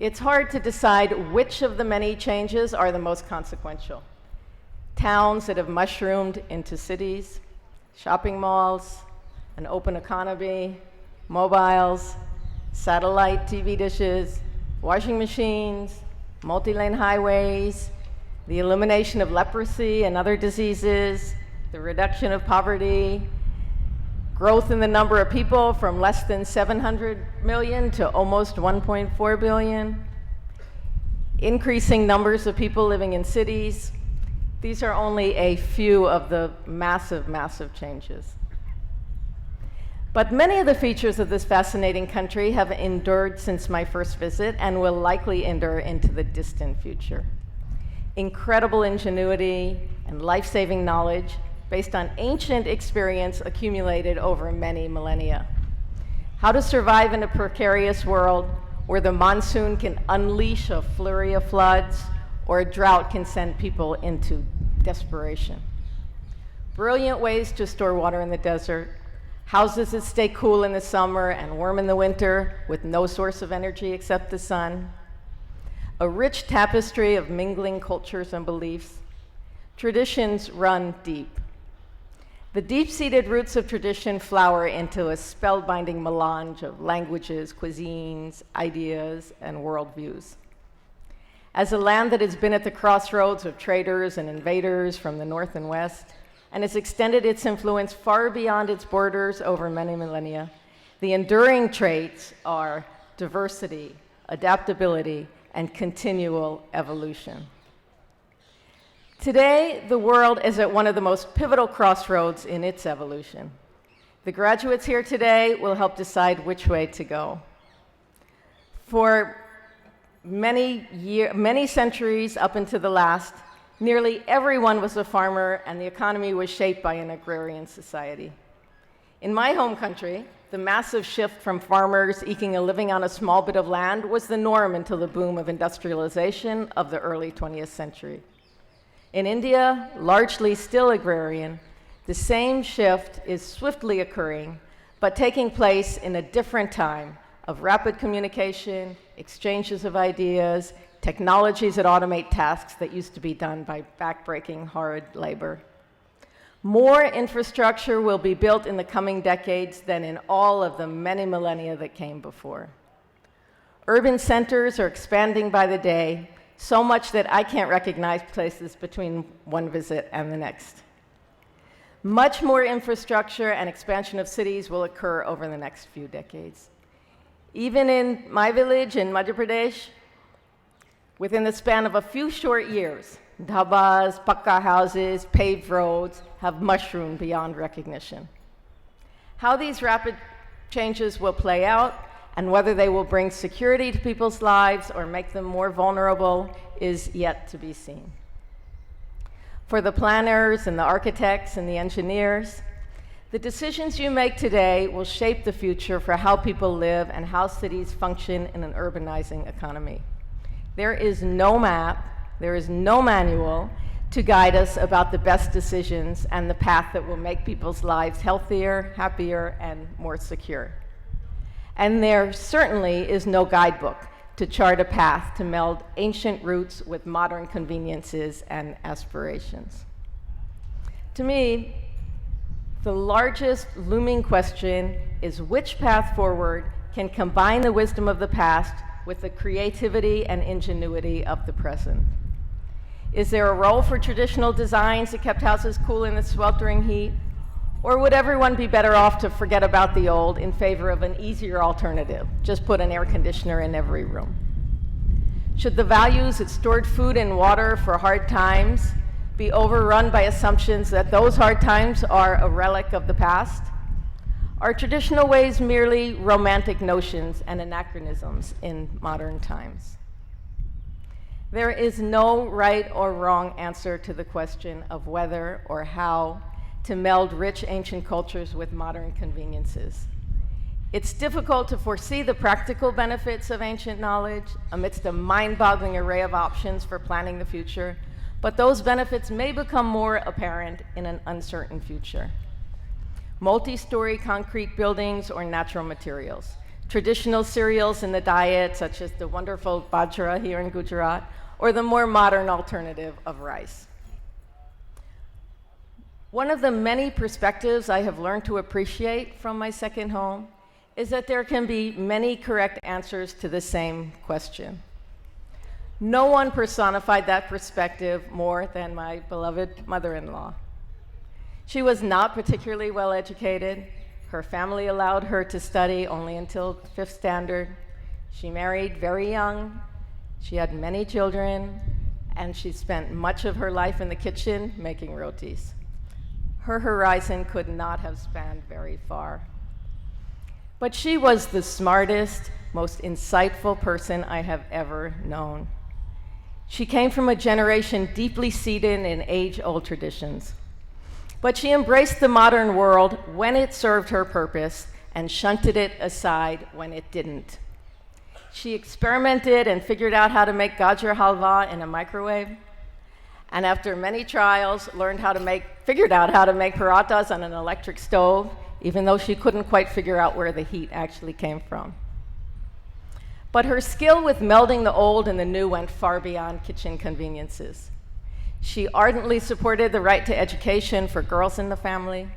It's hard to decide which of the many changes are the most consequential. Towns that have mushroomed into cities, shopping malls, an open economy, mobiles, satellite TV dishes, washing machines, multi-lane highways, the elimination of leprosy and other diseases, the reduction of poverty, growth in the number of people from less than 700 million to almost 1.4 billion, increasing numbers of people living in cities. These are only a few of the massive, massive changes. But many of the features of this fascinating country have endured since my first visit and will likely endure into the distant future. Incredible ingenuity and life-saving knowledge based on ancient experience accumulated over many millennia. How to survive in a precarious world where the monsoon can unleash a flurry of floods, or a drought can send people into desperation. Brilliant ways to store water in the desert, houses that stay cool in the summer and warm in the winter with no source of energy except the sun. A rich tapestry of mingling cultures and beliefs. Traditions run deep. The deep-seated roots of tradition flower into a spellbinding melange of languages, cuisines, ideas, and worldviews. As a land that has been at the crossroads of traders and invaders from the north and west, and has extended its influence far beyond its borders over many millennia, the enduring traits are diversity, adaptability, and continual evolution. Today, the world is at one of the most pivotal crossroads in its evolution. The graduates here today will help decide which way to go. For many centuries up into the last, nearly everyone was a farmer and the economy was shaped by an agrarian society. In my home country, the massive shift from farmers eking a living on a small bit of land was the norm until the boom of industrialization of the early 20th century. In India, largely still agrarian, the same shift is swiftly occurring, but taking place in a different time of rapid communication, exchanges of ideas, technologies that automate tasks that used to be done by backbreaking hard labor. More infrastructure will be built in the coming decades than in all of the many millennia that came before. Urban centers are expanding by the day, so much that I can't recognize places between one visit and the next. Much more infrastructure and expansion of cities will occur over the next few decades. Even in my village in Madhya Pradesh, within the span of a few short years, Dhabas, pakka houses, paved roads have mushroomed beyond recognition. How these rapid changes will play out and whether they will bring security to people's lives or make them more vulnerable is yet to be seen. For the planners and the architects and the engineers, the decisions you make today will shape the future for how people live and how cities function in an urbanizing economy. There is no map, there is no manual to guide us about the best decisions and the path that will make people's lives healthier, happier, and more secure. And there certainly is no guidebook to chart a path to meld ancient roots with modern conveniences and aspirations. To me, the largest looming question is which path forward can combine the wisdom of the past with the creativity and ingenuity of the present. Is there a role for traditional designs that kept houses cool in the sweltering heat? Or would everyone be better off to forget about the old in favor of an easier alternative? Just put an air conditioner in every room. Should the values that stored food and water for hard times be overrun by assumptions that those hard times are a relic of the past? Are traditional ways merely romantic notions and anachronisms in modern times? There is no right or wrong answer to the question of whether or how to meld rich ancient cultures with modern conveniences. It's difficult to foresee the practical benefits of ancient knowledge amidst a mind-boggling array of options for planning the future, but those benefits may become more apparent in an uncertain future. Multi-story concrete buildings or natural materials, traditional cereals in the diet, such as the wonderful bajra here in Gujarat, or the more modern alternative of rice. One of the many perspectives I have learned to appreciate from my second home is that there can be many correct answers to the same question. No one personified that perspective more than my beloved mother-in-law. She was not particularly well educated. Her family allowed her to study only until 5th standard. She married very young. She had many children, and she spent much of her life in the kitchen making rotis. Her horizon could not have spanned very far. But she was the smartest, most insightful person I have ever known. She came from a generation deeply seated in age-old traditions. But she embraced the modern world when it served her purpose and shunted it aside when it didn't. She experimented and figured out how to make gajar halwa in a microwave. And after many trials, figured out how to make parathas on an electric stove, even though she couldn't quite figure out where the heat actually came from. But her skill with melding the old and the new went far beyond kitchen conveniences. She ardently supported the right to education for girls in the family.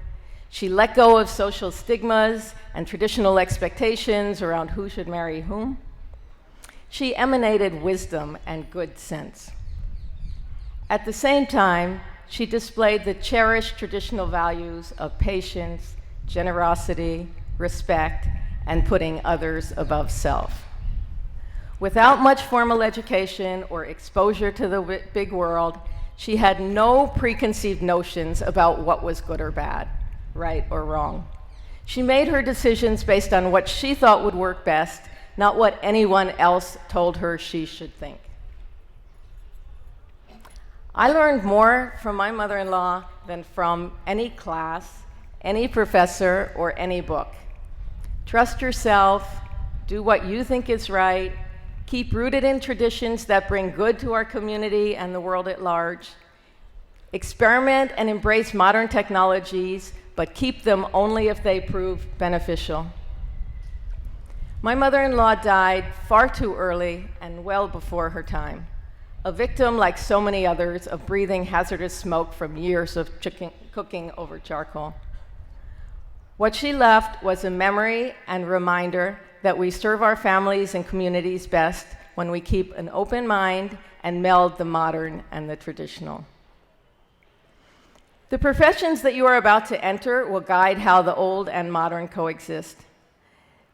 She let go of social stigmas and traditional expectations around who should marry whom. She emanated wisdom and good sense. At the same time, she displayed the cherished traditional values of patience, generosity, respect, and putting others above self. Without much formal education or exposure to the big world, she had no preconceived notions about what was good or bad, right or wrong. She made her decisions based on what she thought would work best, not what anyone else told her she should think. I learned more from my mother-in-law than from any class, any professor, or any book. Trust yourself, do what you think is right, keep rooted in traditions that bring good to our community and the world at large. Experiment and embrace modern technologies, but keep them only if they prove beneficial. My mother-in-law died far too early and well before her time, a victim, like so many others, of breathing hazardous smoke from years of cooking over charcoal. What she left was a memory and reminder that we serve our families and communities best when we keep an open mind and meld the modern and the traditional. The professions that you are about to enter will guide how the old and modern coexist.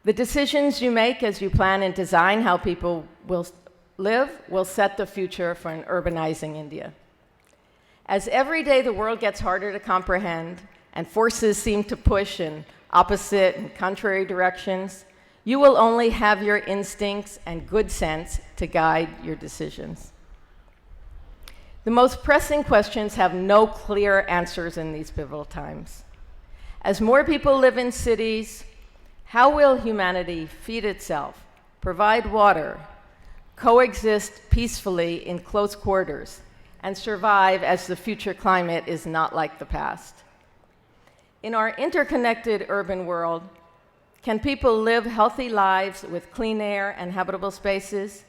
The decisions you make as you plan and design how people will live will set the future for an urbanizing India. As every day the world gets harder to comprehend and forces seem to push in opposite and contrary directions, you will only have your instincts and good sense to guide your decisions. The most pressing questions have no clear answers in these pivotal times. As more people live in cities, how will humanity feed itself, provide water, coexist peacefully in close quarters, and survive as the future climate is not like the past? In our interconnected urban world, can people live healthy lives with clean air and habitable spaces?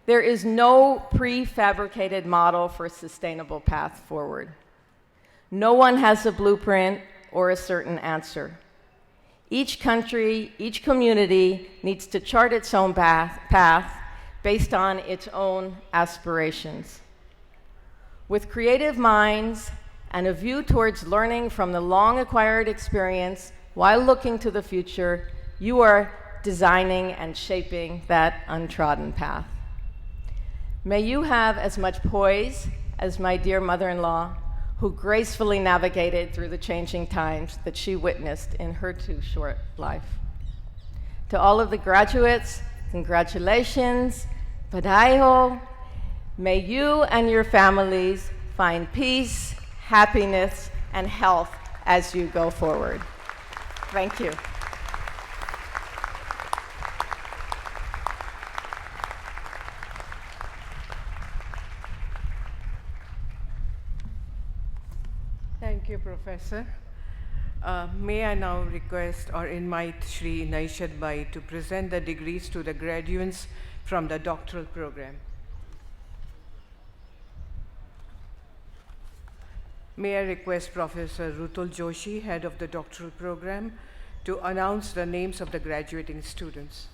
There is no prefabricated model for a sustainable path forward. No one has a blueprint or a certain answer. Each country, each community needs to chart its own path based on its own aspirations. With creative minds and a view towards learning from the long-acquired experience while looking to the future, you are designing and shaping that untrodden path. May you have as much poise as my dear mother-in-law, who gracefully navigated through the changing times that she witnessed in her too short life. To all of the graduates, congratulations, Badai. May you and your families find peace, happiness, and health as you go forward. Thank you. Thank you, Professor. May I now request or invite Shri Naishad Bhai to present the degrees to the graduates from the doctoral program. May I request Professor Rutul Joshi, head of the doctoral program, to announce the names of the graduating students.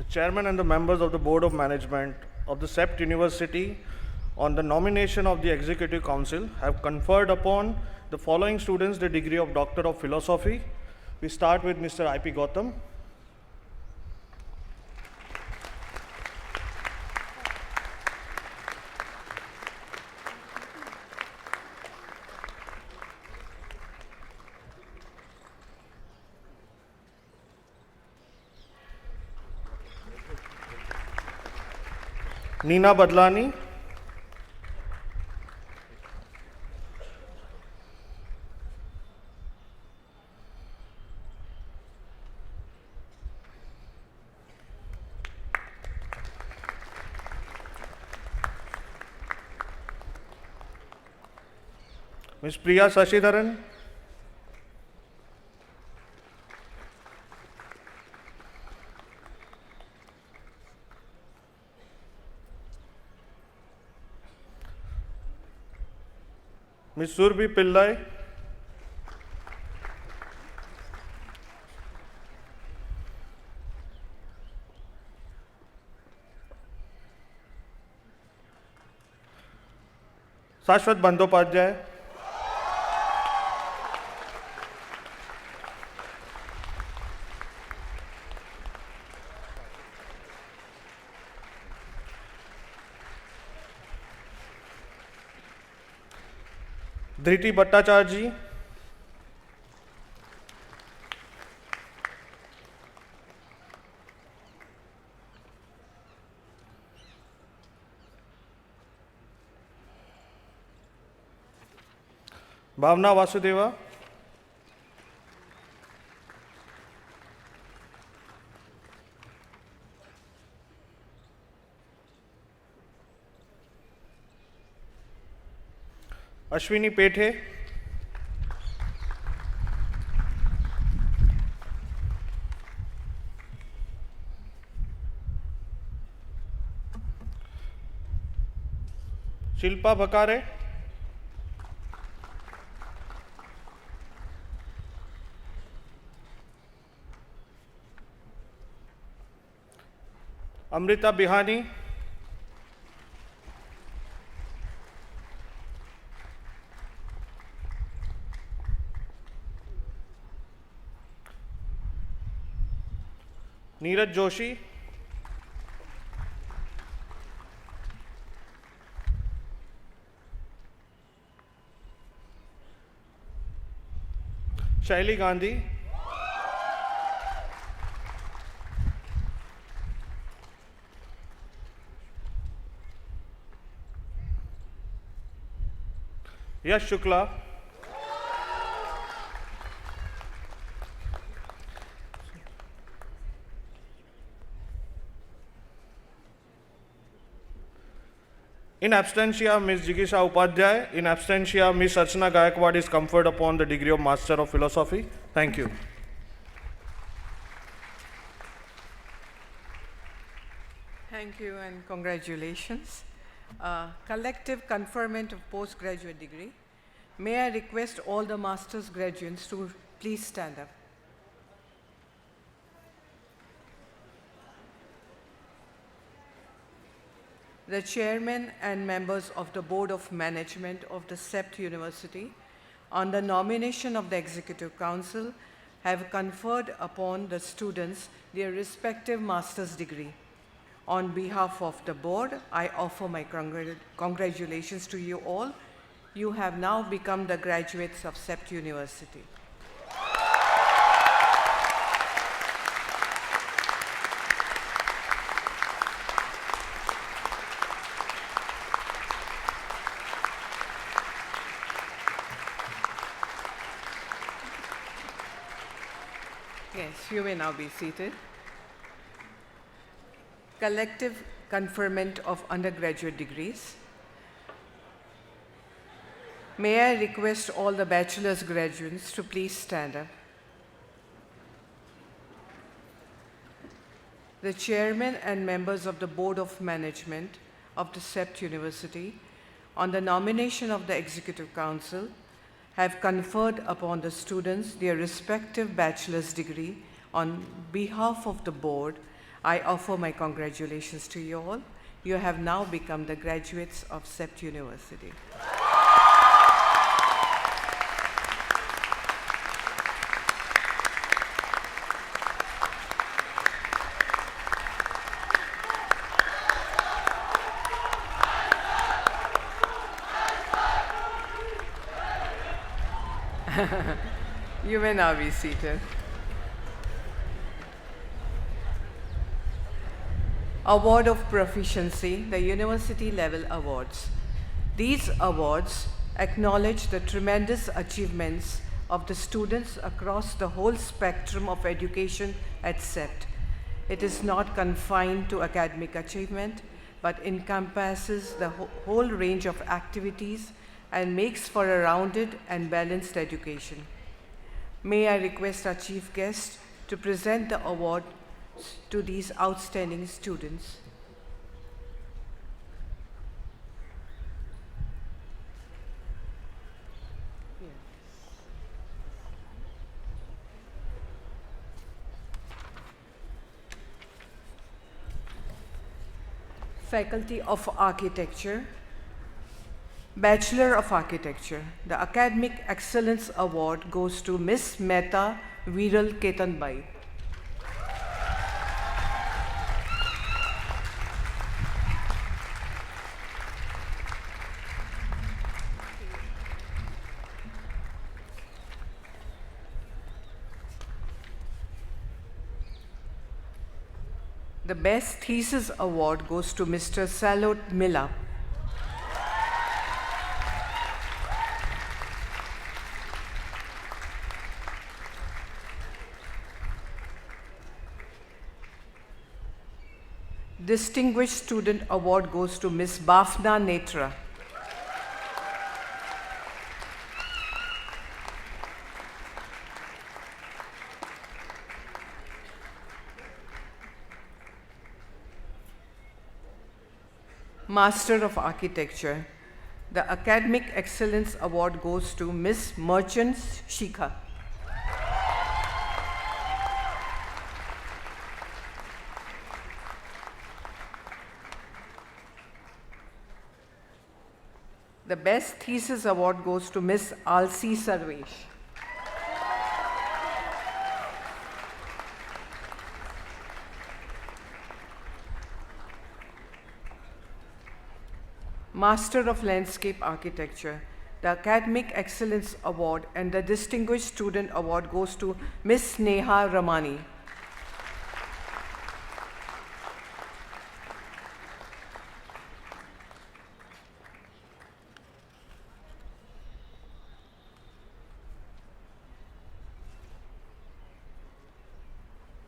Chairman and the members of the Board of Management of the Sept University, on the nomination of the Executive Council, have conferred upon the following students the degree of Doctor of Philosophy. We start with Mr. I.P. Gautam. Neena Badlani. Ms. Priya Sashidharan. Ms. Surbi Pillai. Shashwat Bandyopadhyay. Dhriti Bhattacharya ji. Bhavna Vasudeva. Ashwini Pethe. Shilpa Bhakare. Amrita Bihani. Neeraj Joshi, Shaili Gandhi, Yash Shukla, in absentia, Ms. Jigisha Upadhyay. In absentia, Ms. Archana Gaikwad is conferred upon the degree of Master of Philosophy. Thank you. Thank you and congratulations. Collective conferment of postgraduate degree. May I request all the master's graduates to please stand up. The chairman and members of the Board of Management of the Sept University, on the nomination of the Executive Council, have conferred upon the students their respective master's degree. On behalf of the board, I offer my congratulations to you all. You have now become the graduates of Sept University. Yes, you may now be seated. Collective conferment of undergraduate degrees. May I request all the bachelor's graduates to please stand up. The chairman and members of the Board of Management of the Sept University, on the nomination of the Executive Council, have conferred upon the students their respective bachelor's degree. On behalf of the board, I offer my congratulations to you all. You have now become the graduates of Sept University. You may now be seated. Award of Proficiency, the University Level Awards. These awards acknowledge the tremendous achievements of the students across the whole spectrum of education at Sept. It is not confined to academic achievement, but encompasses the whole range of activities and makes for a rounded and balanced education. May I request our chief guest to present the award to these outstanding students. Faculty of Architecture, Bachelor of Architecture. The Academic Excellence Award goes to Miss Mehta Viral Ketanbai. The Best Thesis Award goes to Mr. Salot Miller. Distinguished Student Award goes to Ms. Bafna Netra. Master of Architecture. The Academic Excellence Award goes to Ms. Merchant Shikha. The Best Thesis Award goes to Ms. Alsi Sarvesh. Master of Landscape Architecture. The Academic Excellence Award and the Distinguished Student Award goes to Ms. Neha Ramani.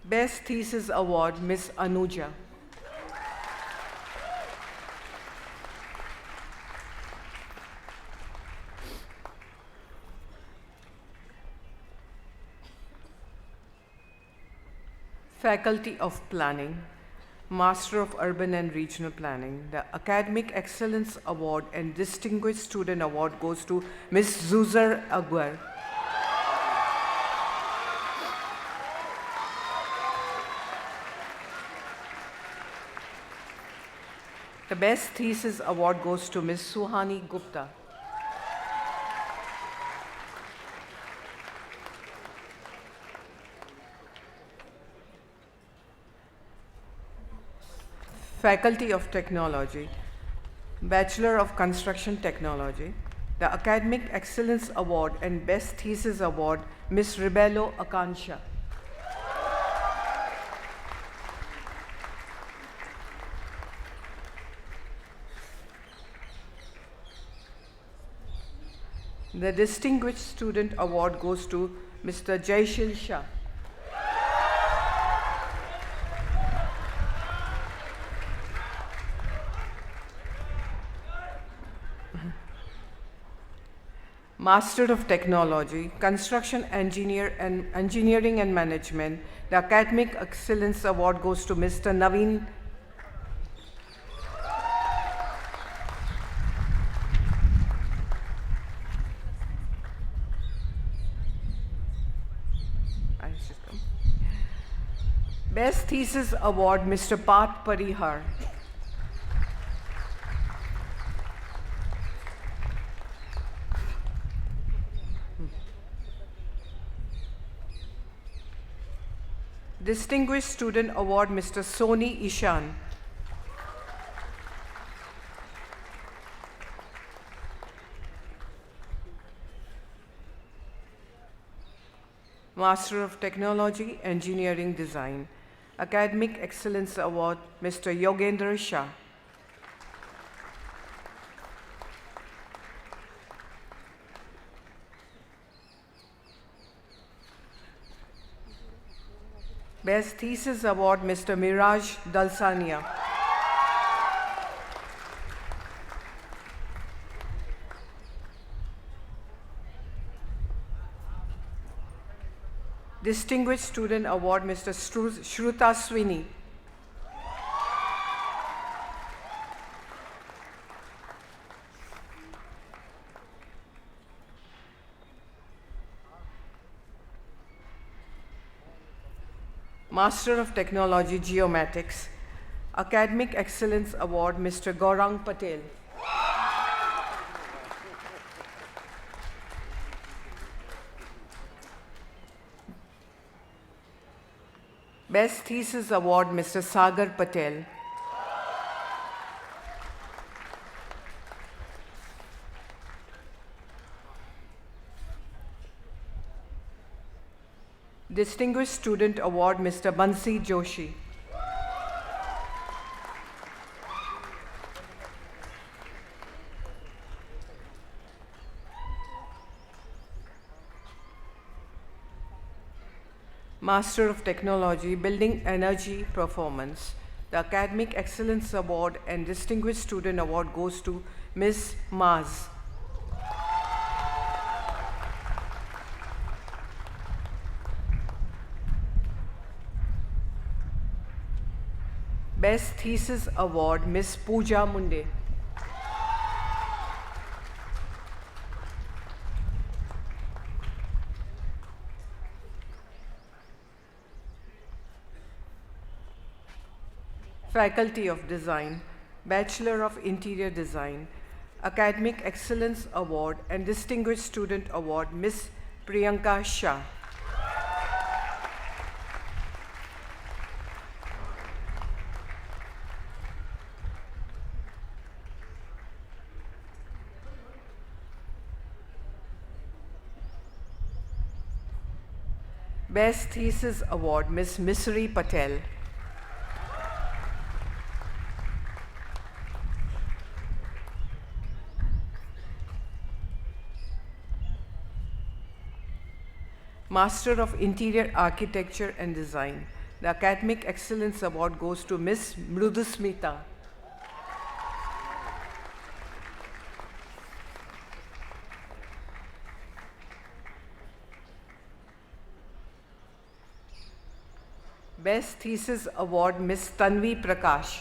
Best Thesis Award, Ms. Anuja. Faculty of Planning, Master of Urban and Regional Planning. The Academic Excellence Award and Distinguished Student Award goes to Ms. Zuzar Agwar. The Best Thesis Award goes to Ms. Suhani Gupta. Faculty of Technology, Bachelor of Construction Technology. The Academic Excellence Award and Best Thesis Award, Ms. Rebello Akansha. The Distinguished Student Award goes to Mr. Jaishil Shah. Master of Technology, Construction Engineering and Management. The Academic Excellence Award goes to Mr. Naveen. Best Thesis Award, Mr. Pat Parihar. Distinguished Student Award, Mr. Soni Ishan. Master of Technology, Engineering Design. Academic Excellence Award, Mr. Yogendra Shah. Best Thesis Award, Mr. Miraj Dalsania. Distinguished Student Award, Mr. Shruta Swini. Master of Technology, Geomatics. Academic Excellence Award, Mr. Gaurang Patel. Best Thesis Award, Mr. Sagar Patel. Distinguished Student Award, Mr. Bansi Joshi. Master of Technology, Building Energy Performance. The Academic Excellence Award and Distinguished Student Award goes to Ms. Maz. Best Thesis Award, Ms. Pooja Munde. Faculty of Design, Bachelor of Interior Design, Academic Excellence Award and Distinguished Student Award, Ms. Priyanka Shah. Best Thesis Award, Ms. Misri Patel. Master of Interior Architecture and Design. The Academic Excellence Award goes to Ms. Mrudusmita. Best Thesis Award, Ms. Tanvi Prakash.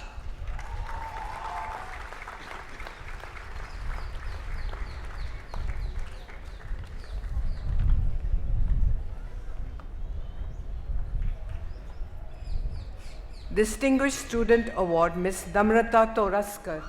Distinguished Student Award, Ms. Namrata Toraskar.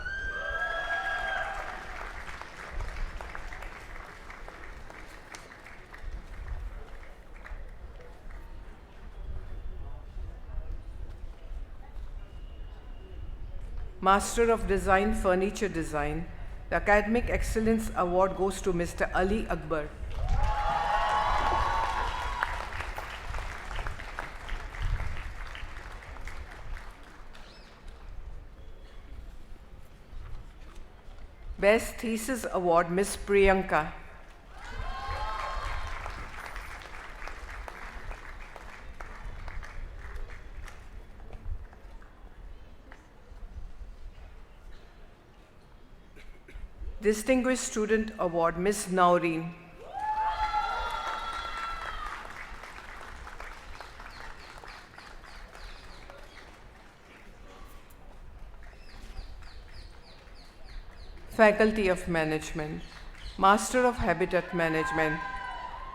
Master of Design, Furniture Design. The Academic Excellence Award goes to Mr. Ali Akbar. Best Thesis Award, Ms. Priyanka. Distinguished Student Award, Ms. Naureen. Faculty of Management, Master of Habitat Management,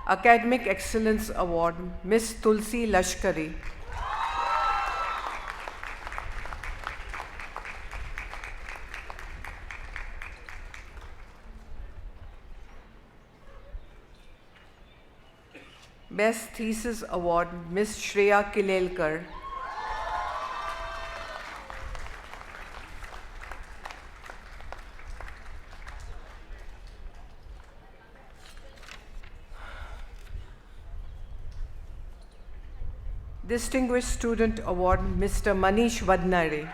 Academic Excellence Award, Ms. Tulsi Lashkari. Best Thesis Award, Ms. Shreya Kilelkar. Distinguished Student Award, Mr. Manish Vadnare.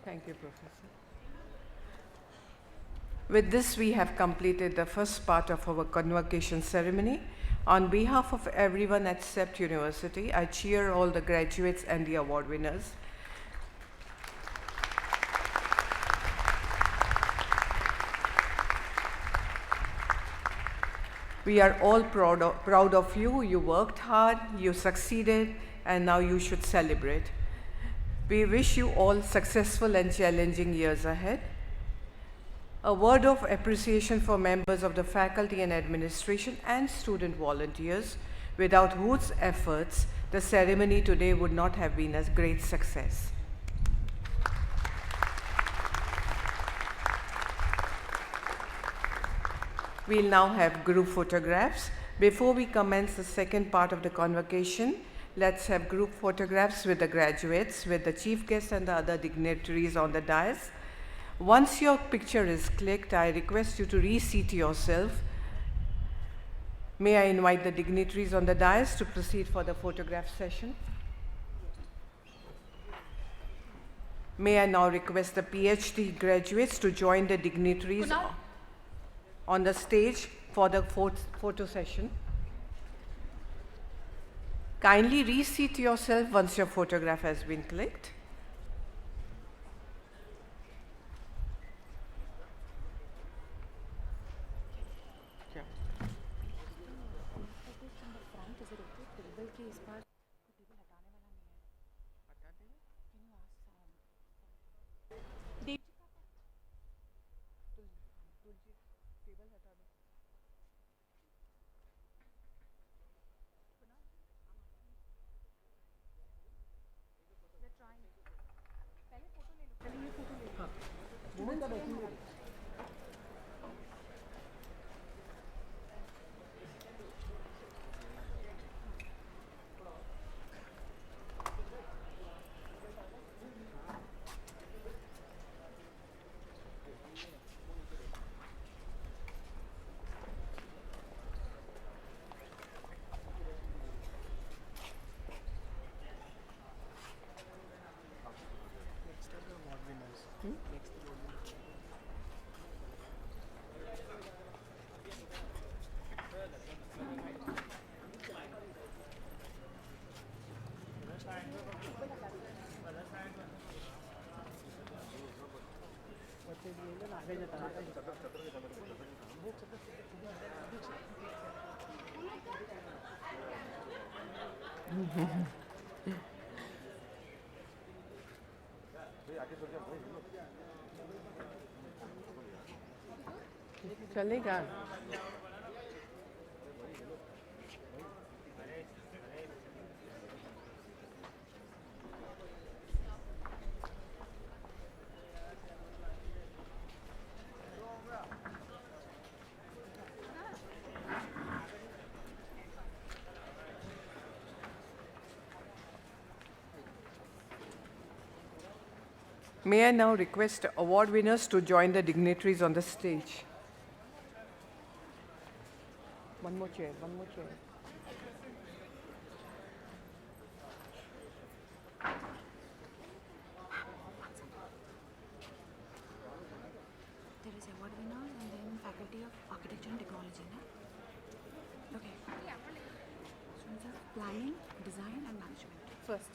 Thank you, Professor. With this, we have completed the first part of our convocation ceremony. On behalf of everyone at Sept University, I cheer all the graduates and the award winners. We are all proud of you. You worked hard, you succeeded, and now you should celebrate. We wish you all successful and challenging years ahead. A word of appreciation for members of the faculty and administration and student volunteers, without whose efforts the ceremony today would not have been a great success. We'll now have group photographs. Before we commence the second part of the convocation, let's have group photographs with the graduates, with the chief guest and the other dignitaries on the dais. Once your picture is clicked, I request you to reseat yourself. May I invite the dignitaries on the dais to proceed for the photograph session? May I now request the PhD graduates to join the dignitaries on the stage for the photo session. Kindly reseat yourself once your photograph has been clicked. चलेगा. May I now request award winners to join the dignitaries on the stage? One more chair, one more chair. There is award winner and then Faculty of Architecture and Technology, na? Okay. Students of Planning, Design and Management. First.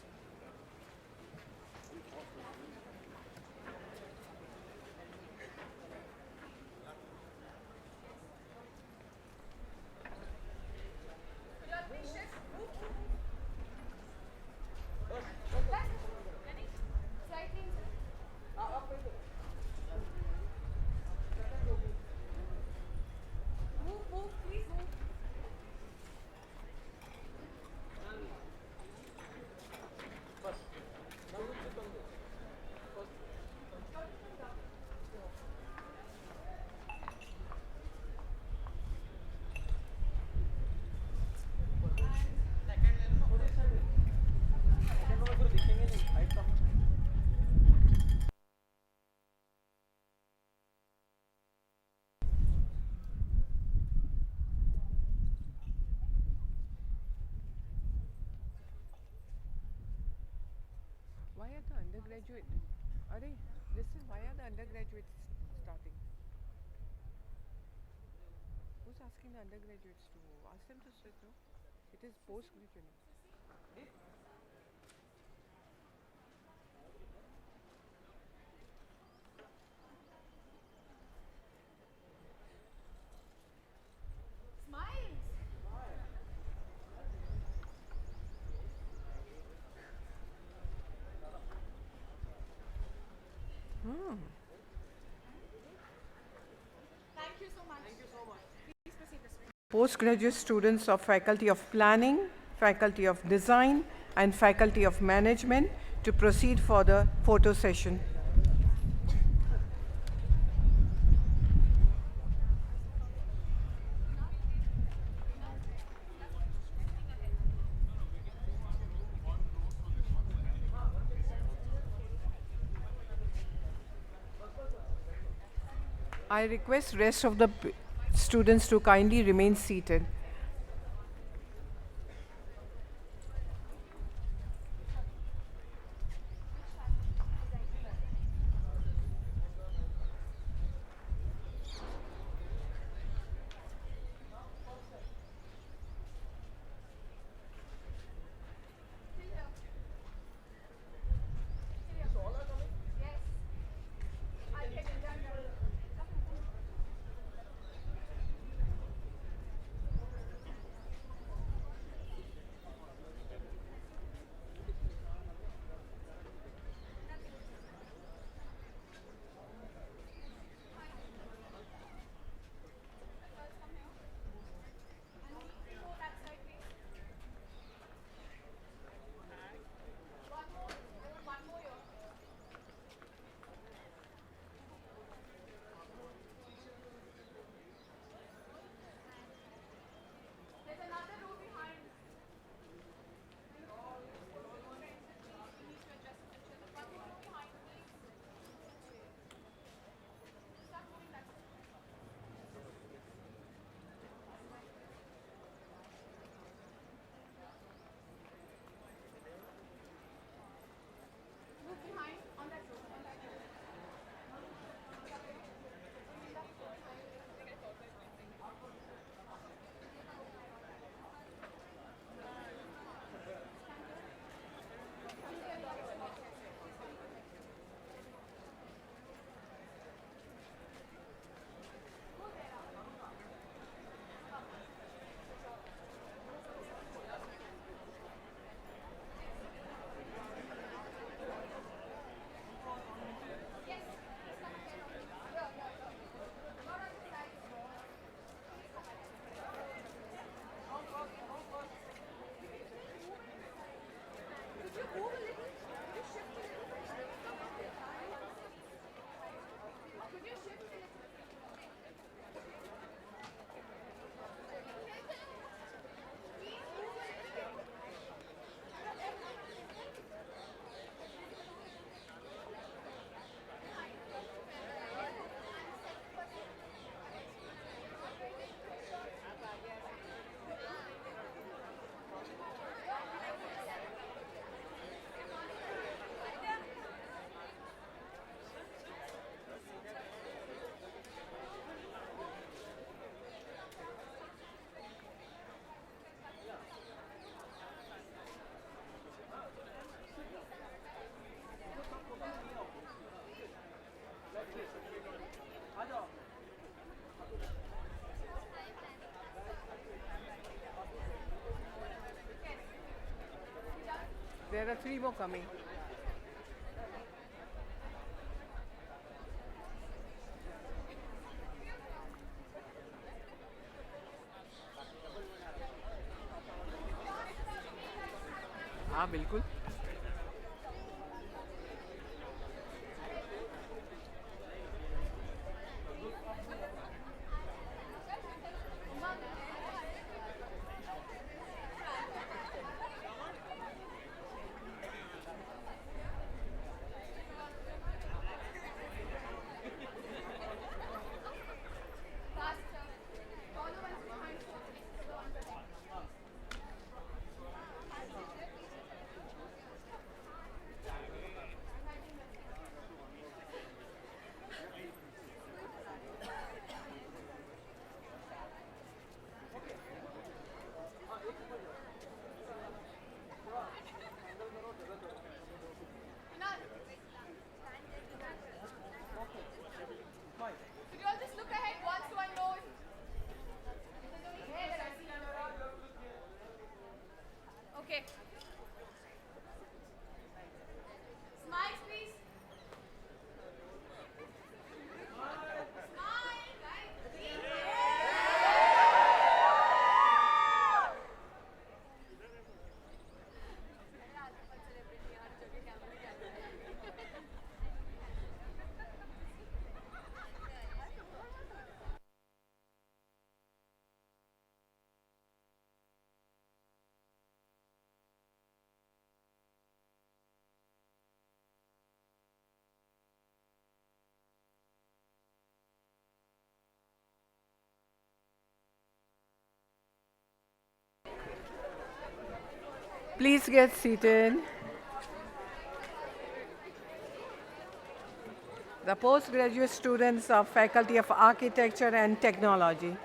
Why are the undergraduate? Why are the undergraduates starting? Who's asking the undergraduates to ask them to sit? No, it is postgraduate. Postgraduate students of Faculty of Planning, Faculty of Design, and Faculty of Management to proceed for the photo session. I request rest of the students to kindly remain seated. are 3 more coming. हाँ बिल्कुल. Could you all just look ahead once to unknown? There's only hair that I see on the road. Okay. Smiles, please. Smile, guys. Please get seated. The postgraduate students of Faculty of Architecture and Technology.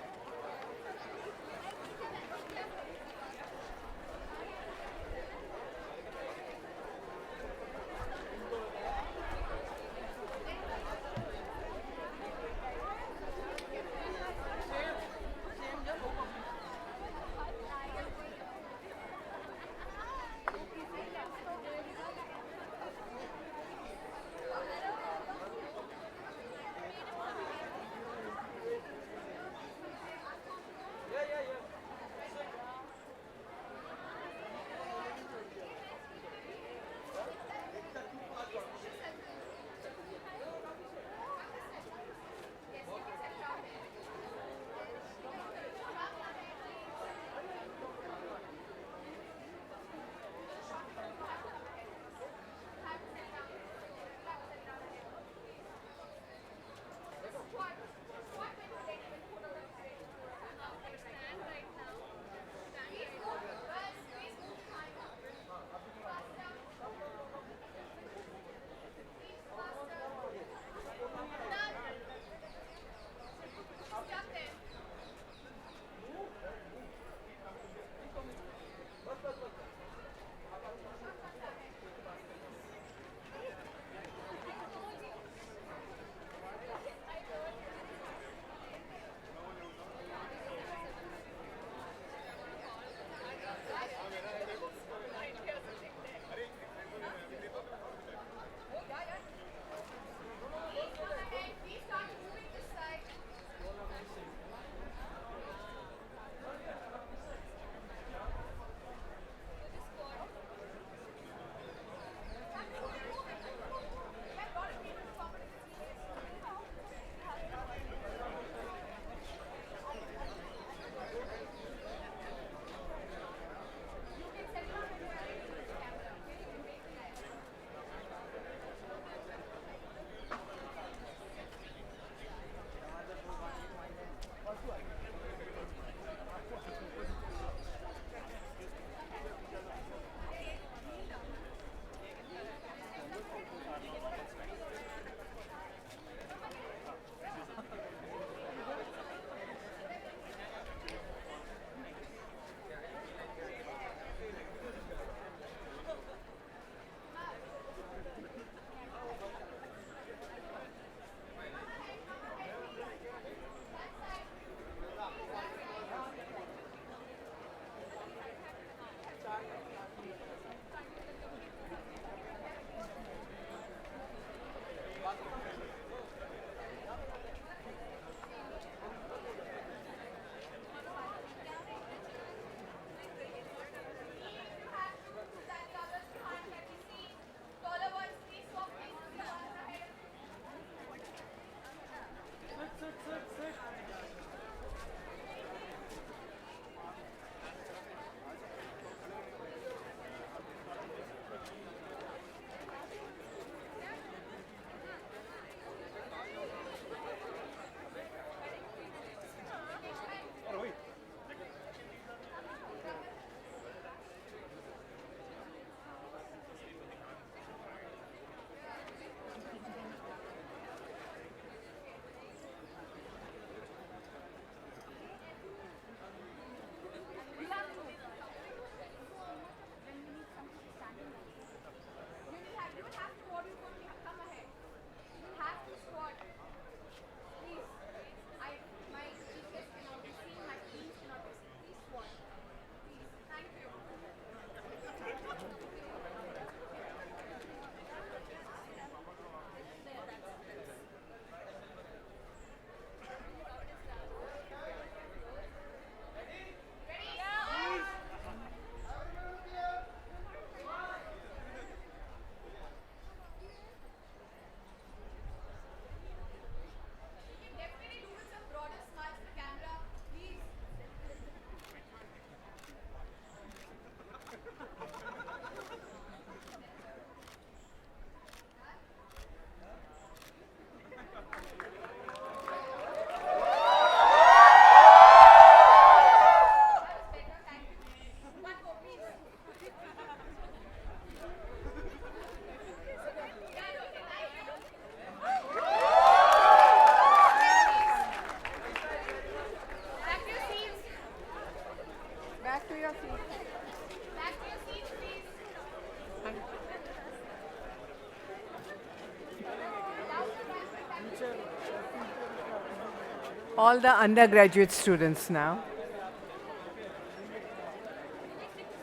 All the undergraduate students now.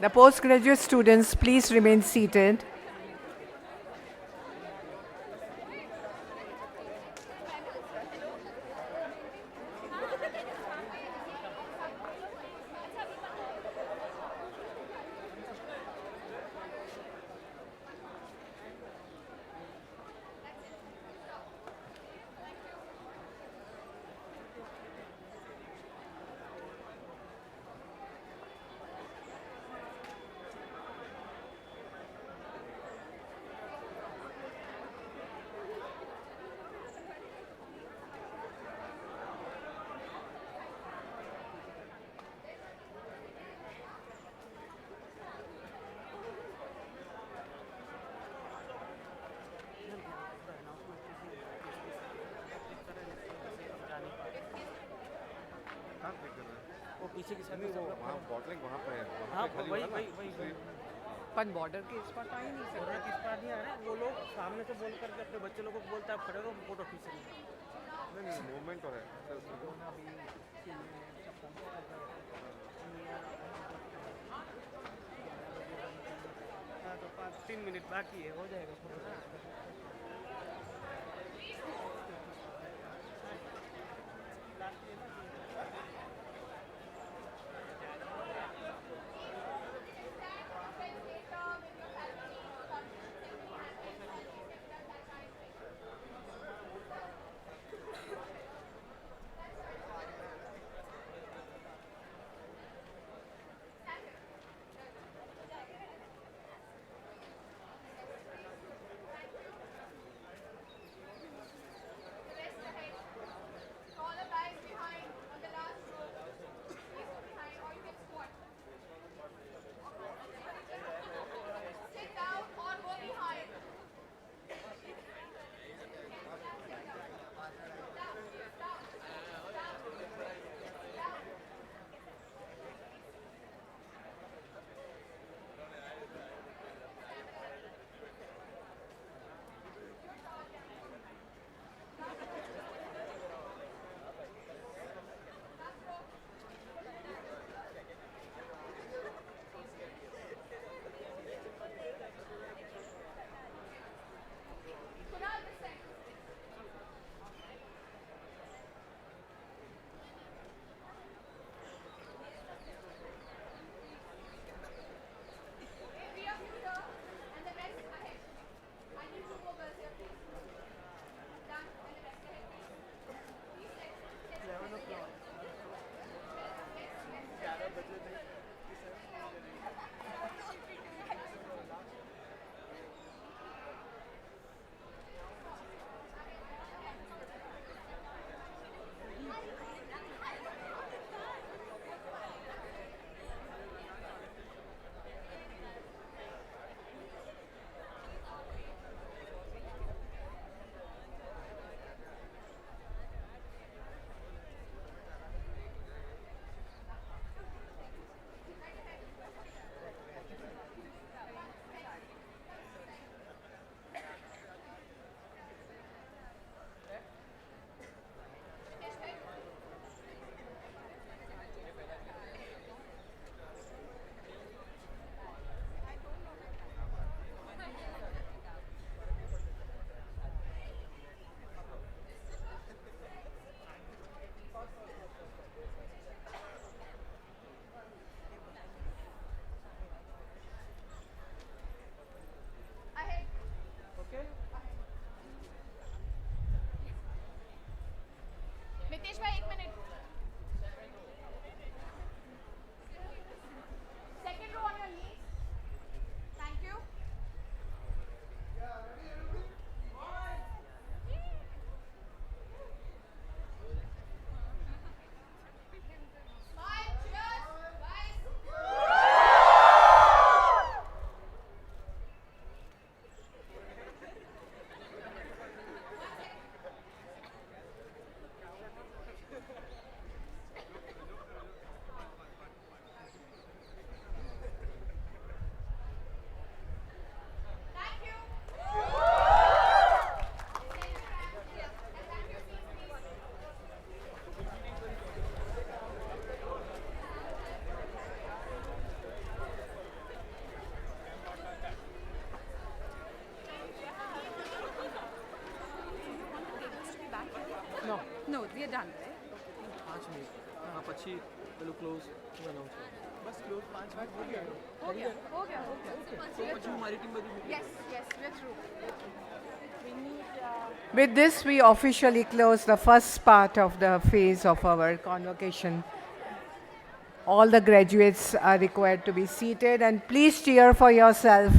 The postgraduate students, please remain seated. पीछे की side में वहाँ bottling वहाँ पे है वहाँ पे खाली वही पर बॉर्डर के इस पर आ ही नहीं बॉर्डर किस पार नहीं आ रहा है वो लोग सामने से बोल करके अपने बच्चे लोगों को बोलते हैं आप खड़े रहो फोटो खींच नहीं मूवमेंट हो रहा है हाँ तो 3 मिनट बाकी है हो जाएगा फोटो 5 મિનિટ હા પછી પેલું ક્લોઝ અનાઉન્સ બસ ક્લોઝ 5 મિનિટ થઈ ગયો हो गया हो गया ओके તો પછી હું મારી ટીમ બધી yes yes we are through With this, we officially close the first part of the phase of our convocation. All the graduates are required to be seated, and please cheer for yourself.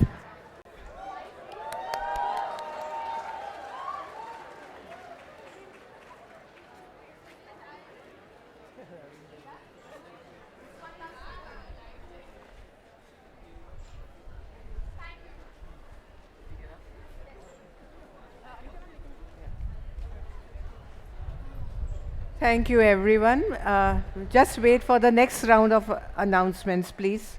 Thank you, everyone. Just wait for the next round of announcements, please.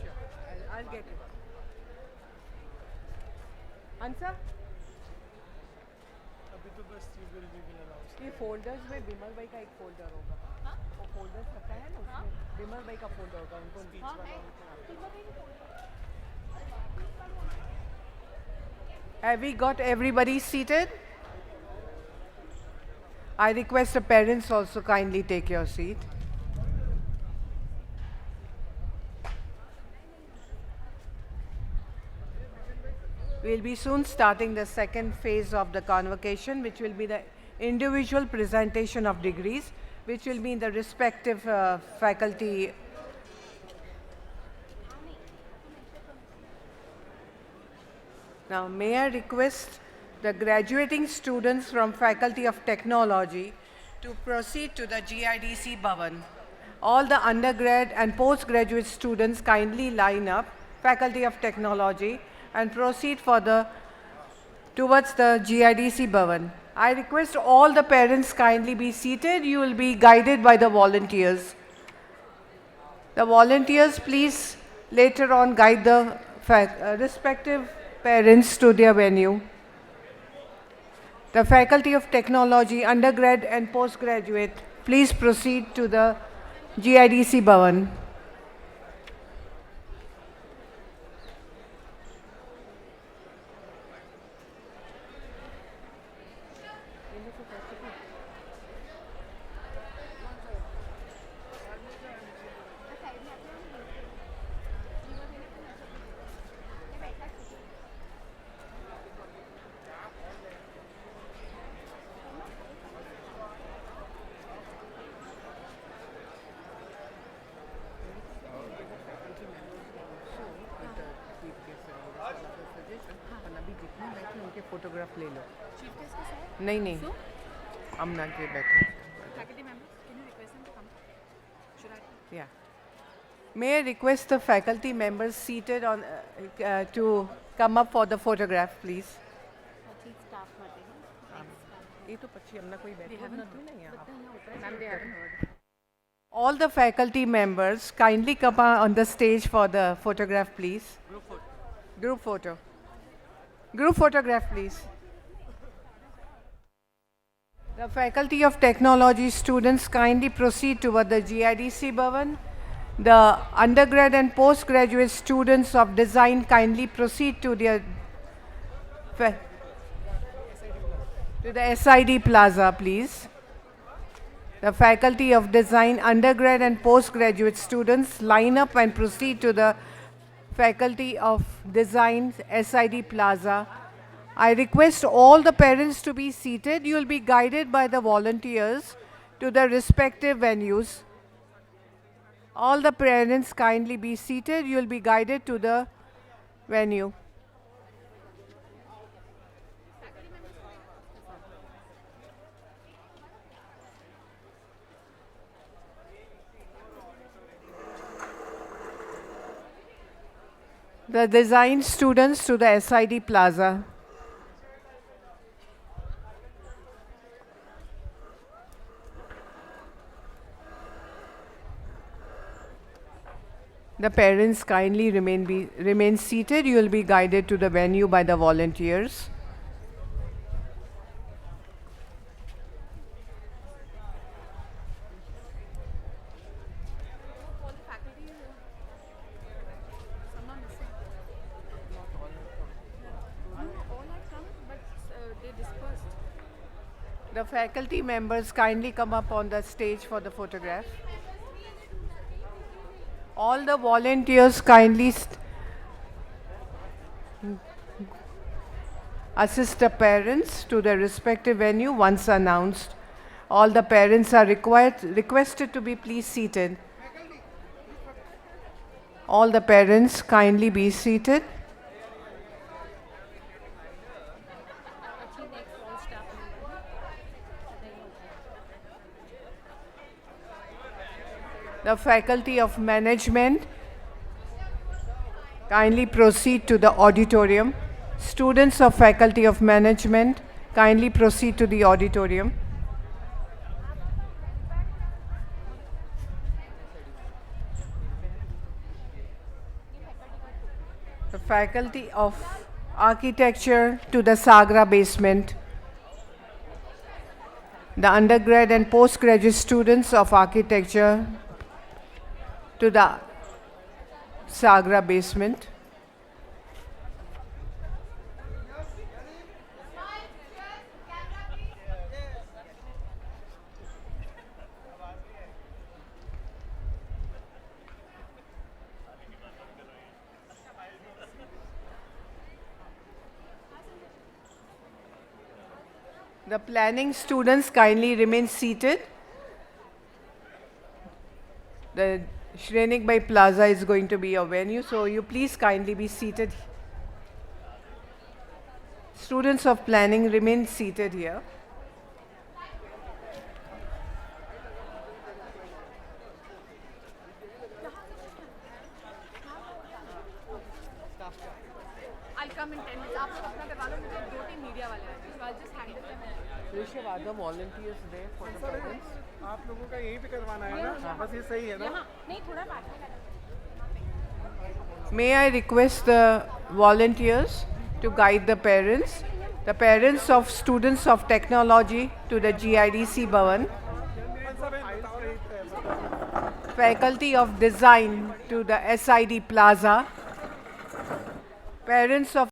Sure. I'll get it. Answer? अभी तो बस will announce ये folders में बिमल भाई का एक folder होगा वो फोल्डर्स रखा है ना उसमें बिमल भाई का फोल्डर होगा उनको Have we got everybody seated? I request the parents also kindly take your seat. We'll be soon starting the second phase of the convocation, which will be the individual presentation of degrees, which will be in the respective faculty. Now, may I request the graduating students from Faculty of Technology to proceed to the GIDC Bhavan. All the undergrad and postgraduate students kindly line up, Faculty of Technology, and proceed towards the GIDC Bhavan. I request all the parents kindly be seated. You will be guided by the volunteers. The volunteers, please later on guide the respective parents to their venue. The Faculty of Technology, undergrad and postgraduate, please proceed to the GIDC Bhavan. Photograph ले लो नहीं नहीं अमना के बैठे Faculty members, can you request them to come? Should I? Yeah. May I request the faculty members seated on to come up for the photograph, please? ये तो पच्ची अमना कोई बैठे नहीं यहाँ Ma'am, they haven't heard. All the faculty members kindly come on the stage for the photograph, please. Group photo. Group photograph, please. The Faculty of Technology students kindly proceed toward the GIDC Bhavan. The undergrad and postgraduate students of design kindly proceed to the SID Plaza, please. The Faculty of Design, undergrad and postgraduate students line up and proceed to the Faculty of Design, SID Plaza. I request all the parents to be seated. You will be guided by the volunteers to the respective venues. All the parents kindly be seated. You will be guided to the venue. The design students to the SID Plaza. The parents kindly remain seated. You will be guided to the venue by the volunteers. All the faculty, some are missing. No, all have come, but they dispersed. The faculty members kindly come up on the stage for the photograph. All the volunteers kindly assist the parents to their respective venue once announced. All the parents are requested to be please seated. All the parents kindly be seated. The faculty of management kindly proceed to the auditorium. Students of faculty of management kindly proceed to the auditorium. The faculty of architecture to the Sagra basement. The undergrad and postgraduate students of architecture to the Sagra basement. The planning students kindly remain seated. The Shrenik Bhai Plaza is going to be your venue, so you please kindly be seated. Students of planning remain seated here. I'll come in 10 minutes. आप लोग अपना करवा लो, मुझे 2-3 media वाले हैं, so I'll just handle them. Are the volunteers there for the parents? आप लोगों का यहीं पे करवाना है ना, बस ये सही है ना? यहाँ नहीं, थोड़ा बात करना. May I request the volunteers to guide the parents? The parents of students of technology to the GIDC Bhavan. Faculty of design to the SID Plaza. Parents of